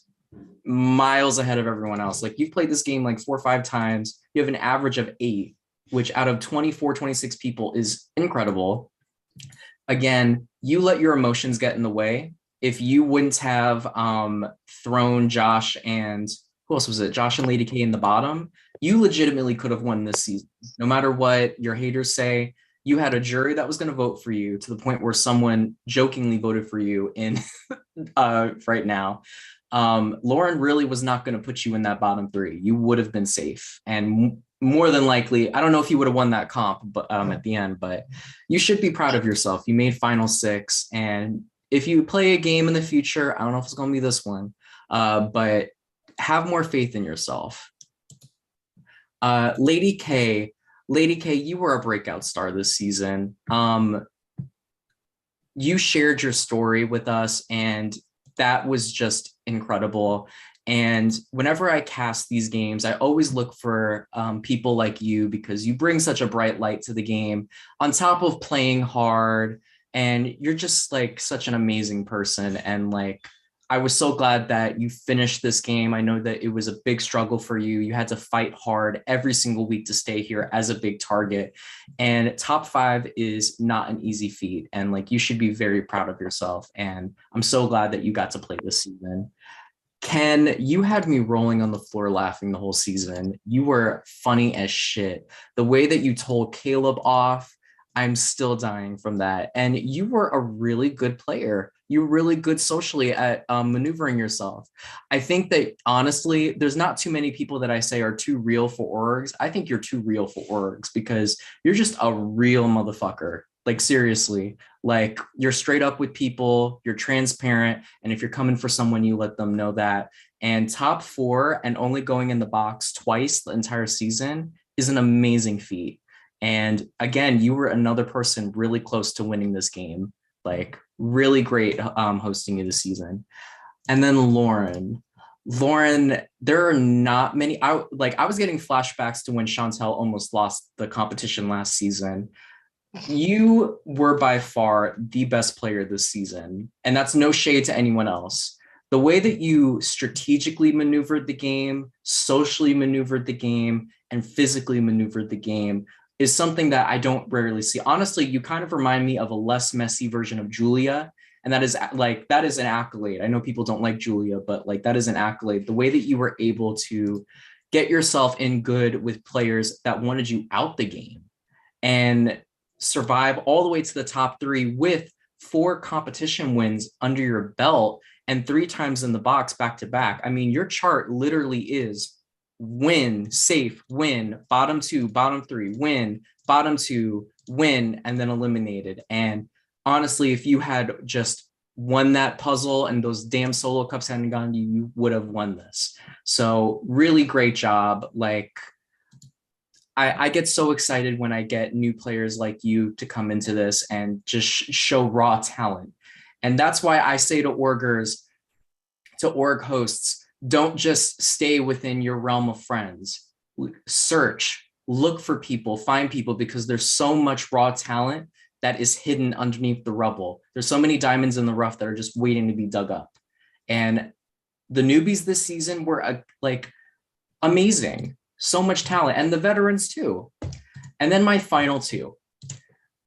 [SPEAKER 1] miles ahead of everyone else. Like, you've played this game like 4 or 5 times. You have an average of 8, which out of 24, 26 people is incredible. Again, you let your emotions get in the way. If you wouldn't have thrown Josh and who else was it? Josh and Lady K in the bottom, you legitimately could have won this season. No matter what your haters say, you had a jury that was going to vote for you to the point where someone jokingly voted for you in right now. Lauren really was not going to put you in that bottom 3. You would have been safe. And more than likely, I don't know if you would have won that comp but at the end, but you should be proud of yourself. You made final 6, and if you play a game in the future, I don't know if it's going to be this one, but have more faith in yourself. Lady K, you were a breakout star this season. You shared your story with us, and that was just incredible. And whenever I cast these games, I always look for people like you because you bring such a bright light to the game on top of playing hard. And you're just like such an amazing person. And like, I was so glad that you finished this game. I know that it was a big struggle for you. You had to fight hard every single week to stay here as a big target. And top 5 is not an easy feat. And like, you should be very proud of yourself. And I'm so glad that you got to play this season. Ken, you had me rolling on the floor laughing the whole season. You were funny as shit. The way that you told Caleb off, I'm still dying from that. And you were a really good player. You were really good socially at maneuvering yourself. I think that honestly, there's not too many people that I say are too real for orgs. I think you're too real for orgs because you're just a real motherfucker. Like, seriously, like, you're straight up with people, you're transparent. And if you're coming for someone, you let them know that. And top 4 and only going in the box twice the entire season is an amazing feat. And again, you were another person really close to winning this game. Like, really great hosting you this season. And then Lauren, there are not many. I was getting flashbacks to when Chantel almost lost the competition last season. You were by far the best player this season, and that's no shade to anyone else. The way that you strategically maneuvered the game, socially maneuvered the game, and physically maneuvered the game is something that I don't rarely see. Honestly, you kind of remind me of a less messy version of Julia. And that is an accolade. I know people don't like Julia, but like, that is an accolade. The way that you were able to get yourself in good with players that wanted you out the game and survive all the way to the top 3 with 4 competition wins under your belt and 3 times in the box back to back. I mean, your chart literally is win, safe, win, bottom 2, bottom 3, win, bottom 2, win, and then eliminated. And honestly, if you had just won that puzzle and those damn solo cups hadn't gone to you, you would have won this. So really great job. Like, I get so excited when I get new players like you to come into this and just show raw talent. And that's why I say to orgers, to org hosts, don't just stay within your realm of friends. Search, look for people, find people, because there's so much raw talent that is hidden underneath the rubble. There's so many diamonds in the rough that are just waiting to be dug up. And the newbies this season were like amazing. So much talent, and the veterans too. And then my final two,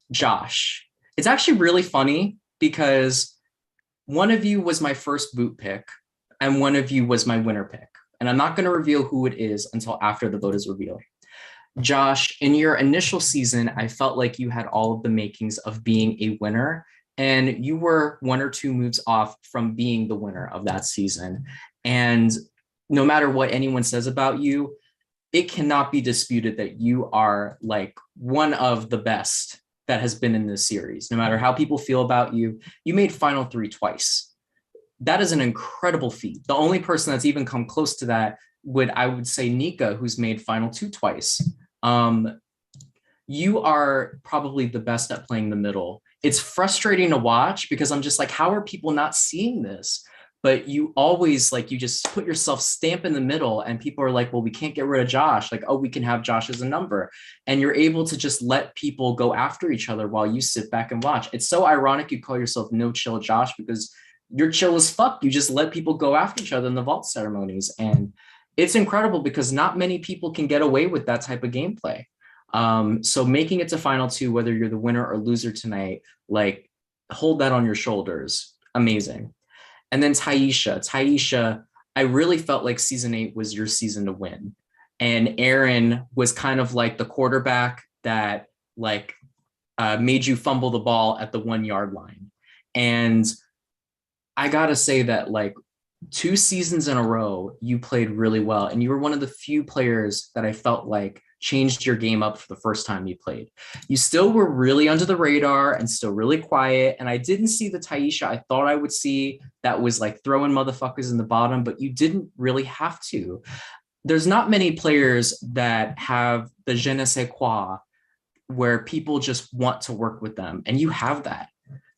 [SPEAKER 1] Josh. It's actually really funny because one of you was my first boot pick and one of you was my winner pick. And I'm not going to reveal who it is until after the vote is revealed. Josh, in your initial season, I felt like you had all of the makings of being a winner, and you were 1 or 2 moves off from being the winner of that season. And no matter what anyone says about you, it cannot be disputed that you are like one of the best that has been in this series. No matter how people feel about you, you made Final 3 twice. That is an incredible feat. The only person that's even come close to that I would say Nika, who's made Final 2 twice. You are probably the best at playing the middle. It's frustrating to watch because I'm just like, how are people not seeing this? But you always you just put yourself stamp in the middle and people are like, well, we can't get rid of Josh. Like, oh, we can have Josh as a number. And you're able to just let people go after each other while you sit back and watch. It's so ironic you call yourself No Chill Josh because you're chill as fuck. You just let people go after each other in the vault ceremonies. And it's incredible because not many people can get away with that type of gameplay. So making it to Final 2, whether you're the winner or loser tonight, hold that on your shoulders. Amazing. And then Taisha, I really felt like season 8 was your season to win. And Aaron was kind of like the quarterback that made you fumble the ball at the 1 yard line. And I gotta say that 2 seasons in a row, you played really well. And you were one of the few players that I felt like changed your game up for the first time you played. You still were really under the radar and still really quiet. And I didn't see the Taisha I thought I would see that was throwing motherfuckers in the bottom, but you didn't really have to. There's not many players that have the je ne sais quoi where people just want to work with them. And you have that.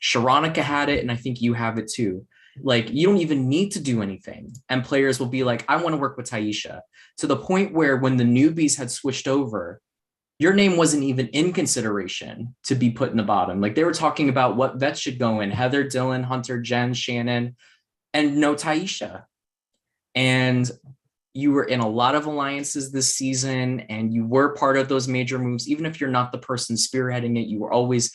[SPEAKER 1] Sharonica had it, and I think you have it too. You don't even need to do anything. And players will be like, I want to work with Taisha, to the point where when the newbies had switched over, your name wasn't even in consideration to be put in the bottom. They were talking about what vets should go in: Heather, Dylan, Hunter, Jen, Shannon, and no Taisha. And you were in a lot of alliances this season, and you were part of those major moves. Even if you're not the person spearheading it, you were always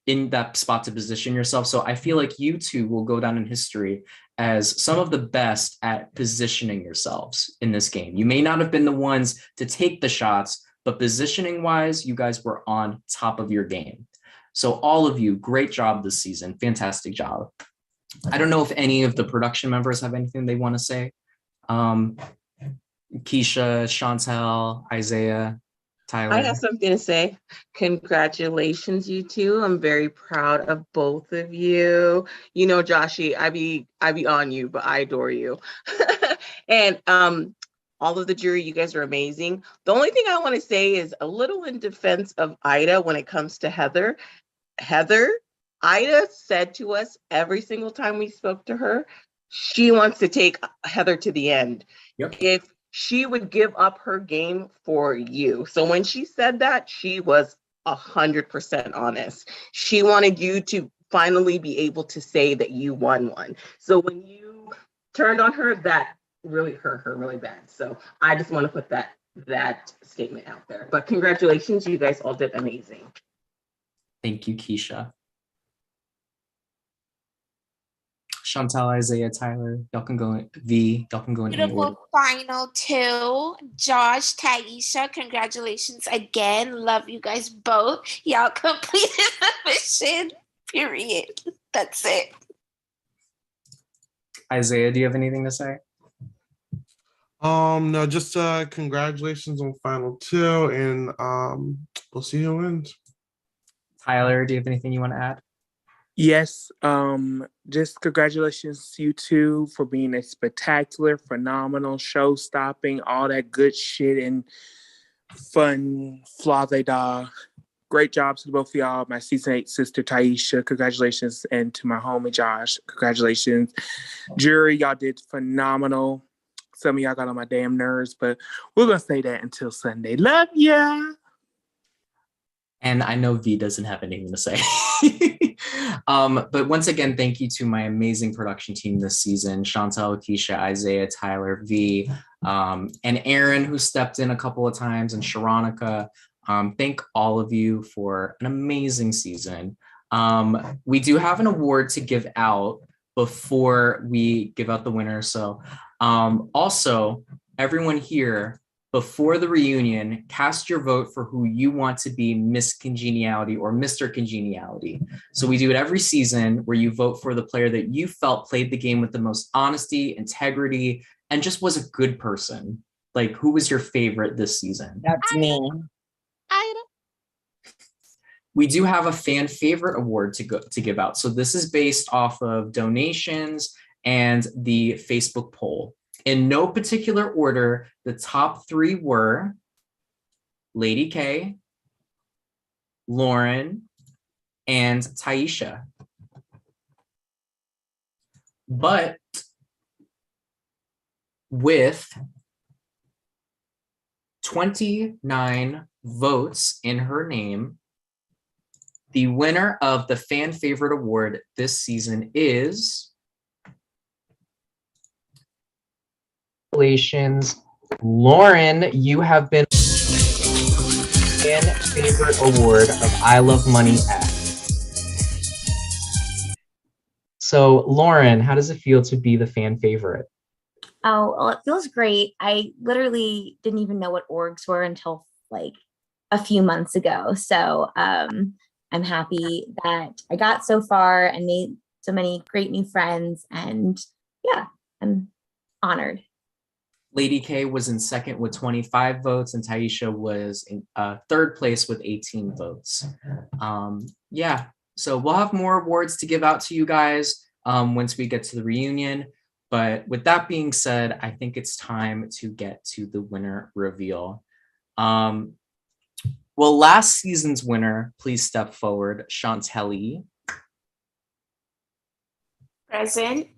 [SPEAKER 1] in that spot to position yourself. So I feel like you two will go down in history as some of the best at positioning yourselves in this game. You may not have been the ones to take the shots, but positioning wise, you guys were on top of your game. So all of you, great job this season. Fantastic job. I don't know if any of the production members have anything they want to say. Keisha, Chantel, Isaiah, Tyler.
[SPEAKER 4] I have something to say. Congratulations, you two. I'm very proud of both of you. You know, Joshy, I be on you, but I adore you. And all of the jury, you guys are amazing. The only thing I want to say is a little in defense of Ida when it comes to Heather. Ida said to us every single time we spoke to her, she wants to take Heather to the end.
[SPEAKER 1] Yep.
[SPEAKER 4] If she would give up her game for you. So when she said that, she was 100% honest. She wanted you to finally be able to say that you won one. So when you turned on her, that really hurt her really bad. So I just want to put that statement out there. But congratulations, you guys all did amazing.
[SPEAKER 1] Thank you, Keisha. Chantal, Isaiah, Tyler, y'all can go in y'all can go in any order.
[SPEAKER 14] Beautiful Final 2. Josh, Taisha, congratulations again. Love you guys both. Y'all completed the mission. Period. That's it.
[SPEAKER 1] Isaiah, do you have anything to say?
[SPEAKER 15] No, just congratulations on Final 2, and we'll see who wins.
[SPEAKER 1] Tyler, do you have anything you want to add?
[SPEAKER 16] Yes, just congratulations to you two for being a spectacular, phenomenal, show-stopping, all that good shit, and fun, fla-de-da. Great job to both of y'all. My season 8 sister Taisha, congratulations. And to my homie Josh, congratulations. Jury, y'all did phenomenal. Some of y'all got on my damn nerves, but we're gonna say that until Sunday. Love ya.
[SPEAKER 1] And I know V doesn't have anything to say. But once again, thank you to my amazing production team this season: Chantel, Keisha, Isaiah, Tyler, V, and Aaron, who stepped in a couple of times, and Sharonica. Thank all of you for an amazing season. We do have an award to give out before we give out the winner. So also, everyone here, before the reunion, cast your vote for who you want to be Miss Congeniality or Mr. Congeniality. So we do it every season, where you vote for the player that you felt played the game with the most honesty, integrity, and just was a good person. Like, who was your favorite this season?
[SPEAKER 7] That's me.
[SPEAKER 1] We do have a fan favorite award to give out. So this is based off of donations and the Facebook poll. In no particular order, the top 3 were Lady K, Lauren, and Taisha. But with 29 votes in her name, the winner of the fan favorite award this season is congratulations, Lauren. You have been fan favorite award of I Love Money X. So Lauren, how does it feel to be the fan favorite?
[SPEAKER 13] Oh, well, it feels great. I literally didn't even know what orgs were until like a few months ago. So I'm happy that I got so far and made so many great new friends. And yeah, I'm honored.
[SPEAKER 1] Lady K was in second with 25 votes, and Taisha was in third place with 18 votes. Yeah, so we'll have more awards to give out to you guys once we get to the reunion. But with that being said, I think it's time to get to the winner reveal. Well, last season's winner, please step forward, Chantelli.
[SPEAKER 14] Present.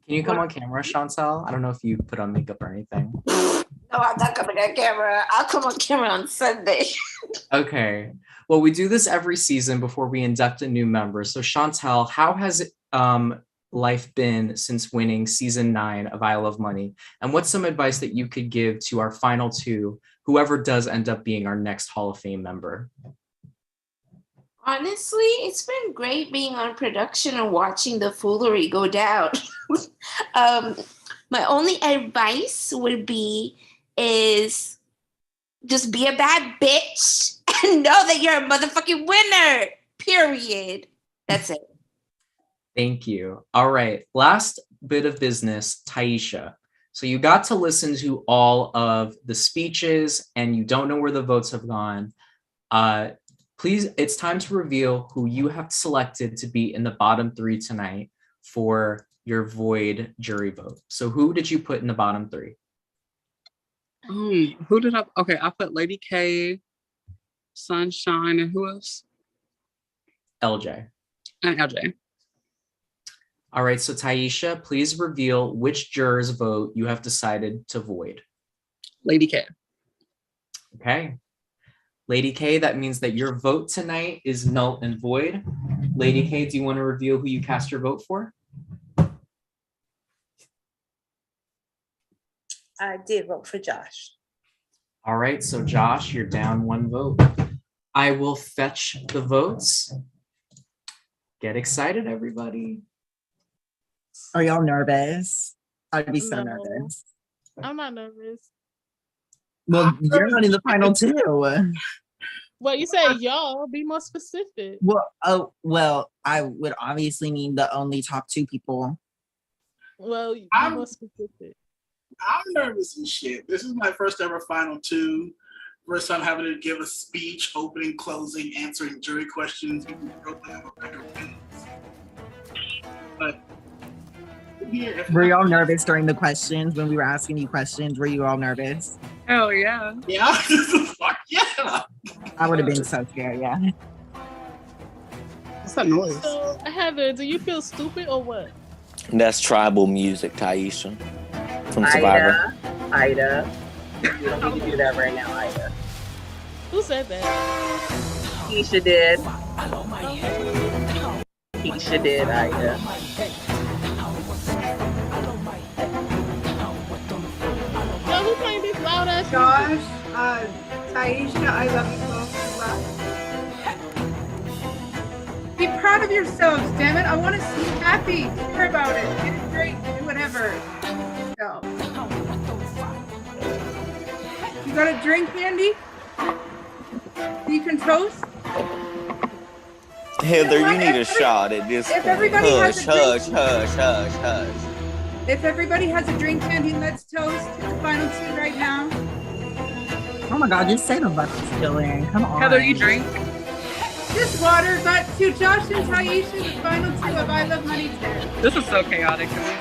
[SPEAKER 1] Can you come on camera, Chantel? I don't know if you put on makeup or anything.
[SPEAKER 14] No, I'm not coming on camera. I'll come on camera on Sunday.
[SPEAKER 1] Okay. Well, we do this every season before we induct a new member. So Chantel, how has life been since winning season 9 of I Love Money? And what's some advice that you could give to our final 2, whoever does end up being our next Hall of Fame member?
[SPEAKER 14] Honestly, it's been great being on production and watching the foolery go down. My only advice would be is just be a bad bitch and know that you're a motherfucking winner, period. That's it.
[SPEAKER 1] Thank you. All right, last bit of business, Taisha. So you got to listen to all of the speeches and you don't know where the votes have gone. Please, it's time to reveal who you have selected to be in the bottom 3 tonight for your void jury vote. So who did you put in the bottom 3?
[SPEAKER 3] Who did I? Okay, I put Lady K, Sunshine, and who else?
[SPEAKER 1] LJ.
[SPEAKER 3] And LJ.
[SPEAKER 1] All right, so Taisha, please reveal which juror's vote you have decided to void.
[SPEAKER 3] Lady K.
[SPEAKER 1] Okay. Lady K, that means that your vote tonight is null and void. Lady K, do you want to reveal who you cast your vote for?
[SPEAKER 11] I did vote for Josh.
[SPEAKER 1] All right, so Josh, you're down 1 vote. I will fetch the votes. Get excited, everybody.
[SPEAKER 7] Are y'all nervous? I'd be so
[SPEAKER 4] No.
[SPEAKER 7] nervous.
[SPEAKER 4] I'm not nervous.
[SPEAKER 7] Well, you're not in the final 2.
[SPEAKER 4] What you say, y'all? Be more specific.
[SPEAKER 7] Well, I would obviously mean the only top 2 people.
[SPEAKER 4] Well, be more specific.
[SPEAKER 2] I'm nervous and shit. This is my first ever final 2. First time having to give a speech, opening, closing, answering jury questions. But
[SPEAKER 7] were y'all nervous during the questions when we were asking you questions? Were you all nervous?
[SPEAKER 3] Oh yeah.
[SPEAKER 2] Yeah. Fuck yeah.
[SPEAKER 7] I would have been so scared, yeah.
[SPEAKER 2] What's that noise?
[SPEAKER 4] So Heather, do you feel stupid or what?
[SPEAKER 6] That's tribal music, Taisha. From Survivor.
[SPEAKER 7] Ida. You don't need to do that right now, Ida.
[SPEAKER 4] Who said that?
[SPEAKER 7] Keisha did. Keisha did, Ida.
[SPEAKER 4] Yo, who playing this loud ass
[SPEAKER 10] Josh,
[SPEAKER 4] music?
[SPEAKER 10] Taisha, I love you both. Be proud of yourselves, damn it. I want to see you happy. Care about it. Get a drink. Do whatever. Go. You got a drink, Andy? You can toast?
[SPEAKER 6] Heather, you need a shot at this
[SPEAKER 10] If
[SPEAKER 6] point.
[SPEAKER 10] everybody has
[SPEAKER 6] Hush,
[SPEAKER 10] a drink-
[SPEAKER 6] hush, hush, hush, hush.
[SPEAKER 10] If everybody has a drink, Andy, let's toast to the final two right now.
[SPEAKER 7] Oh my God, just say the bucket's still in. Come on.
[SPEAKER 3] Heather, you drink?
[SPEAKER 10] Just water, but to Josh and Taisha, the final two of I Love Money 10.
[SPEAKER 3] This is so chaotic, the music.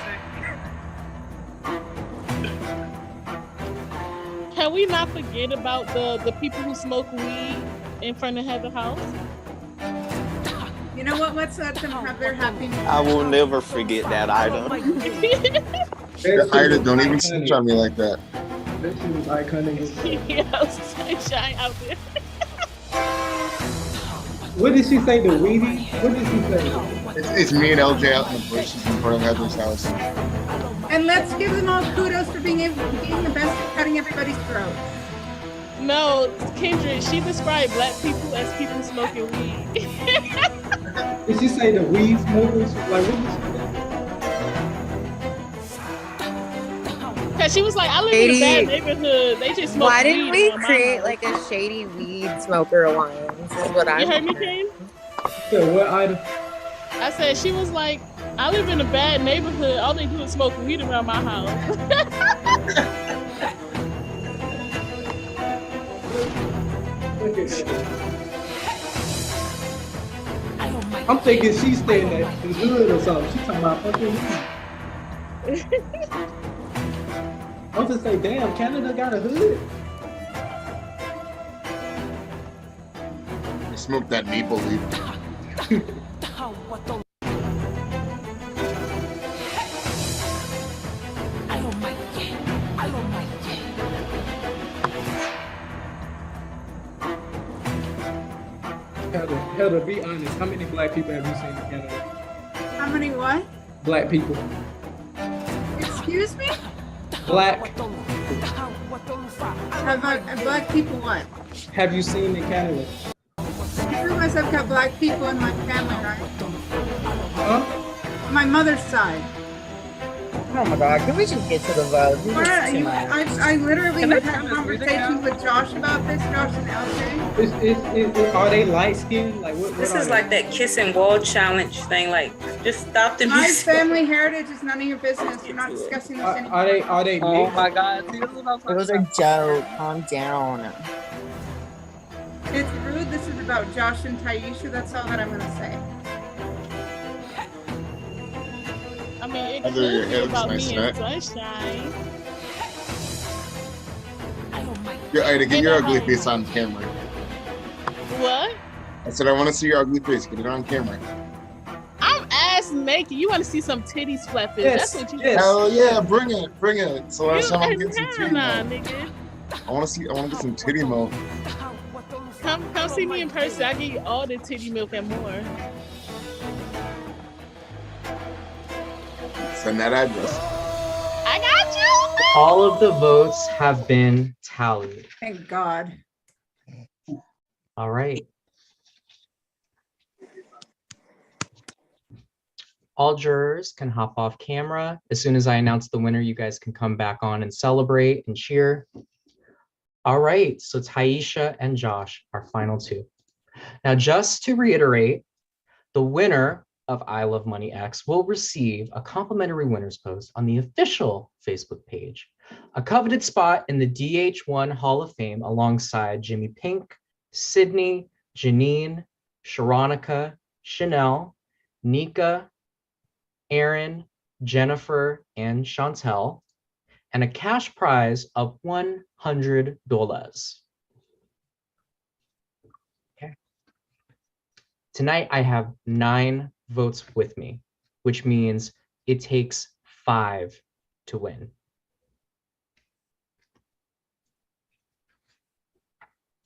[SPEAKER 4] Can we not forget about the people who smoke weed in front of Heather house?
[SPEAKER 10] You know what? Let's let them have their happy moment.
[SPEAKER 6] I will never forget that item.
[SPEAKER 8] Ida, don't even snitch on me like that.
[SPEAKER 12] That shit was iconic.
[SPEAKER 4] Yeah, sunshine out there.
[SPEAKER 12] What did she say? The weedy? What did she say?
[SPEAKER 8] It's me and LJ out in the bushes in front of Heather's house.
[SPEAKER 10] And let's give them all kudos for being the best at cutting everybody's throat.
[SPEAKER 4] No, Kendrick, she described black people as people smoking weed.
[SPEAKER 12] Did she say the weed smokers? Like, what did
[SPEAKER 4] Cause she was like, I live in a bad neighborhood. They just smoke
[SPEAKER 9] Why
[SPEAKER 4] weed.
[SPEAKER 9] didn't we
[SPEAKER 4] around my
[SPEAKER 9] create
[SPEAKER 4] house."
[SPEAKER 9] like a shady weed smoker alliance? Is what I
[SPEAKER 4] You heard me, Kane?
[SPEAKER 12] she say? What item?
[SPEAKER 4] I said she was like, I live in a bad neighborhood. All they do is smoke weed around my house.
[SPEAKER 12] I'm thinking she's staying at the hood or something. She talking about fucking weed. I'm just say, damn, Canada got a hood.
[SPEAKER 8] I smoked that maple leaf.
[SPEAKER 12] Heather, be honest. How many black people have you seen in Canada?
[SPEAKER 10] How many what?
[SPEAKER 12] Black people.
[SPEAKER 10] Excuse me?
[SPEAKER 12] Black.
[SPEAKER 10] Have black people what?
[SPEAKER 12] Have you seen in Canada?
[SPEAKER 10] You realize I've got black people in my family, right?
[SPEAKER 12] Huh?
[SPEAKER 10] My mother's side.
[SPEAKER 7] Oh my God, can we just get to the vote? This is too much.
[SPEAKER 10] I literally
[SPEAKER 7] Can I
[SPEAKER 10] have
[SPEAKER 7] turn
[SPEAKER 10] had
[SPEAKER 7] this music
[SPEAKER 10] conversations with Josh about this, Josh and LJ.
[SPEAKER 12] Are they light skinned? Like what?
[SPEAKER 11] This
[SPEAKER 12] what
[SPEAKER 11] is
[SPEAKER 12] are
[SPEAKER 11] like that kissing wall challenge thing. Like, just stop the
[SPEAKER 10] My
[SPEAKER 11] music.
[SPEAKER 10] family heritage is none of your business. We're not discussing this anymore.
[SPEAKER 12] Are they?
[SPEAKER 7] Oh
[SPEAKER 12] mixed?
[SPEAKER 7] my God, it was a joke. Calm down.
[SPEAKER 10] It's rude. This is about Josh and Taisha. That's all that I'm going to say.
[SPEAKER 4] I mean, it
[SPEAKER 8] Heather, your
[SPEAKER 4] could be
[SPEAKER 8] hair looks
[SPEAKER 4] about
[SPEAKER 8] nice
[SPEAKER 4] me and
[SPEAKER 8] tonight.
[SPEAKER 4] Sunshine.
[SPEAKER 8] Yeah, Ida, get your ugly face on camera.
[SPEAKER 4] What?
[SPEAKER 8] I said I want to see your ugly face. Get it on camera.
[SPEAKER 4] I'm ass naked. You want to see some titties flapping?
[SPEAKER 8] Yes,
[SPEAKER 4] That's what you
[SPEAKER 8] Hell yeah, bring it, bring it. So last time I'm getting some
[SPEAKER 4] Hell
[SPEAKER 8] titty
[SPEAKER 4] nah,
[SPEAKER 8] milk.
[SPEAKER 4] nigga.
[SPEAKER 8] I want to get some titty milk.
[SPEAKER 4] Come see me in person. I give you all the titty milk and more.
[SPEAKER 8] Send that address.
[SPEAKER 4] I got you.
[SPEAKER 1] All of the votes have been tallied.
[SPEAKER 10] Thank God.
[SPEAKER 1] All right. All jurors can hop off camera. As soon as I announce the winner, you guys can come back on and celebrate and cheer. All right, so Taisha and Josh are final two. Now, just to reiterate, the winner of I Love Money X will receive a complimentary winners post on the official Facebook page, a coveted spot in the DH1 Hall of Fame alongside Jimmy Pink, Sydney, Janine, Sharonica, Chanel, Nika, Aaron, Jennifer, and Chantel, and a cash prize of $100. Okay. Tonight I have 9 votes with me, which means it takes 5 to win.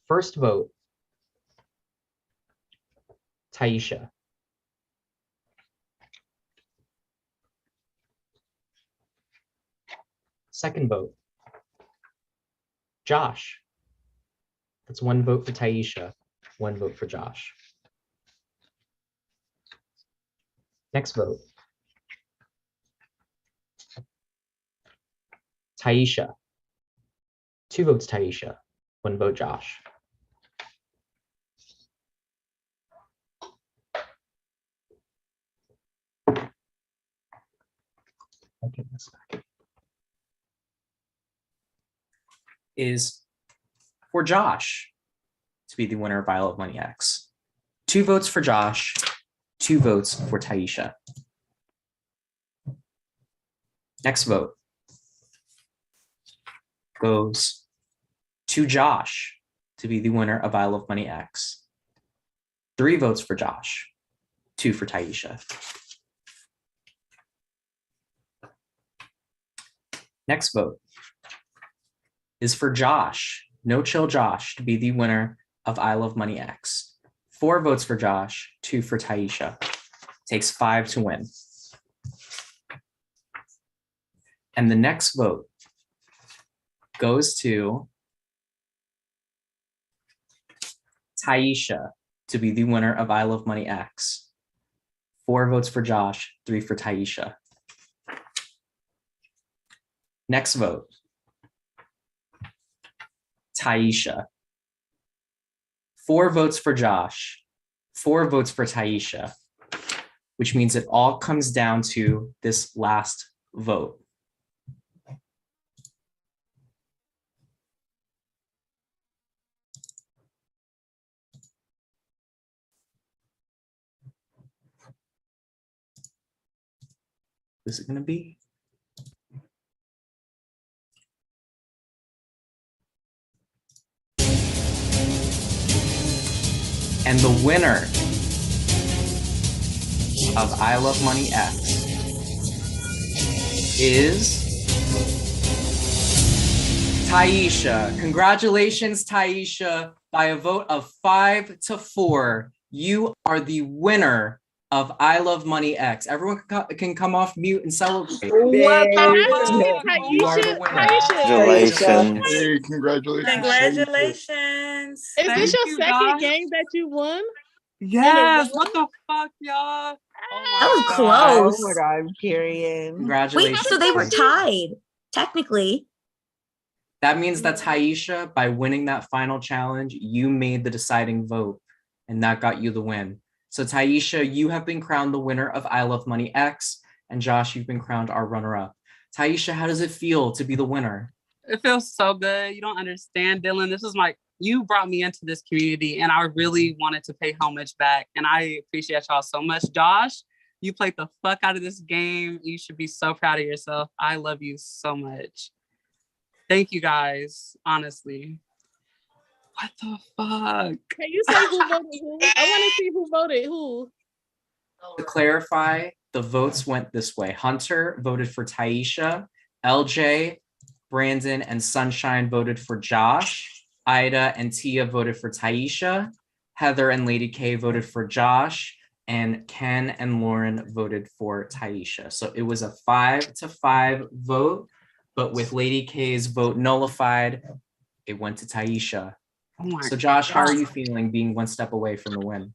[SPEAKER 1] First vote, Taisha. Second vote, Josh. That's 1 vote for Taisha, 1 vote for Josh. Next vote, Taisha. 2 votes Taisha, 1 vote Josh. Okay, this back. Is for Josh to be the winner of I Love Money X. 2 votes for Josh, 2 votes for Taisha. Next vote goes to Josh to be the winner of I Love Money X. 3 votes for Josh, 2 for Taisha. Next vote is for Josh, No Chill Josh, to be the winner of I Love Money X. 4 votes for Josh, 2 for Taisha. Takes 5 to win. And the next vote goes to Taisha to be the winner of I Love Money X. 4 votes for Josh, 3 for Taisha. Next vote, Taisha. 4 votes for Josh, 4 votes for Taisha, which means it all comes down to this last vote. Who's it gonna be? And the winner of I Love Money X is Taisha. Congratulations, Taisha. By a vote of 5-4, you are the winner of I Love Money X. Everyone can come off mute and celebrate.
[SPEAKER 4] What
[SPEAKER 1] You are the winner.
[SPEAKER 6] Congratulations.
[SPEAKER 8] Hey, congratulations.
[SPEAKER 11] Congratulations.
[SPEAKER 4] Is this
[SPEAKER 3] Thank
[SPEAKER 4] your
[SPEAKER 3] you,
[SPEAKER 4] second
[SPEAKER 3] Josh.
[SPEAKER 4] game that you won?
[SPEAKER 3] Yes. What the fuck, y'all?
[SPEAKER 13] That was
[SPEAKER 7] Oh
[SPEAKER 13] close.
[SPEAKER 7] my God, I'm curious.
[SPEAKER 13] Wait,
[SPEAKER 1] Congratulations.
[SPEAKER 13] so they were tied, technically.
[SPEAKER 1] That means that Taisha, by winning that final challenge, you made the deciding vote, and that got you the win. So Taisha, you have been crowned the winner of I Love Money X, and Josh, you've been crowned our runner-up. Taisha, how does it feel to be the winner?
[SPEAKER 3] It feels so good. You don't understand, Dylan. This is you brought me into this community, and I really wanted to pay homage back. And I appreciate y'all so much. Josh, you played the fuck out of this game. You should be so proud of yourself. I love you so much. Thank you guys, honestly. What the fuck?
[SPEAKER 4] Can you say who voted who? I want to see who voted who.
[SPEAKER 1] To clarify, the votes went this way. Hunter voted for Taisha, LJ, Brandon, and Sunshine voted for Josh. Ida and Tia voted for Taisha. Heather and Lady K voted for Josh. And Ken and Lauren voted for Taisha. So it was a 5-5 vote, but with Lady K's vote nullified, it went to Taisha.
[SPEAKER 3] Oh my
[SPEAKER 1] So Josh, how are
[SPEAKER 3] God.
[SPEAKER 1] you feeling being 1 step away from the win?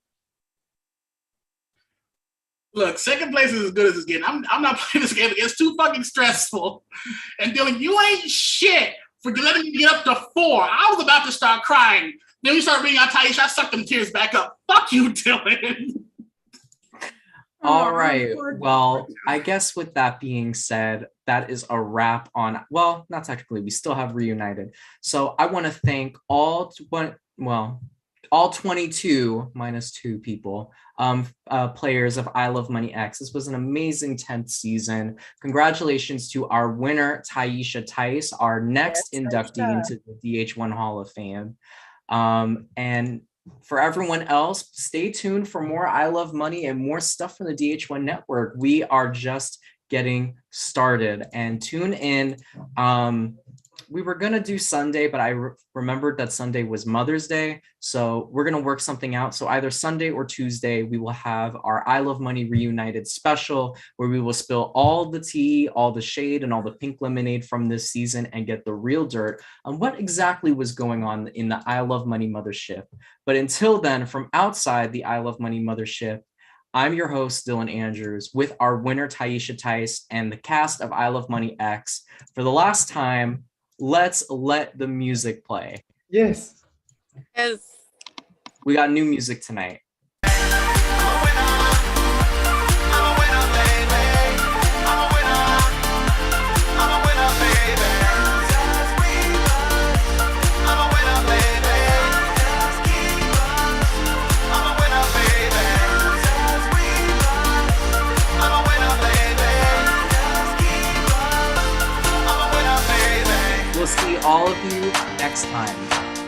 [SPEAKER 2] Look, second place is as good as it's getting. I'm not playing this game. It's too fucking stressful. And Dylan, you ain't shit for letting me get up to 4. I was about to start crying. Then we started reading out Taisha. I sucked them tears back up. Fuck you, Dylan.
[SPEAKER 1] All right. Well, I guess with that being said, that is a wrap on, well, not technically, we still have Reunited. So I want to thank all all 22 minus 2 people players of I Love Money X. This was an amazing 10th season. Congratulations to our winner, Taisha Tice, our next inductee into the DH1 Hall of Fame. And for everyone else, stay tuned for more I Love Money and more stuff from the DH1 network. We are just getting started, and tune in. We were gonna do Sunday, but I remembered that Sunday was Mother's Day, so we're gonna work something out. So either Sunday or Tuesday, we will have our I Love Money Reunited special, where we will spill all the tea, all the shade, and all the pink lemonade from this season and get the real dirt on what exactly was going on in the I Love Money mothership. But until then, from outside the I Love Money mothership, I'm your host, Dylan Andrews, with our winner, Taisha Tice, and the cast of I Love Money X. For the last time, let's let the music play.
[SPEAKER 12] Yes.
[SPEAKER 9] Yes.
[SPEAKER 1] We got new music tonight. We'll see all of you next time.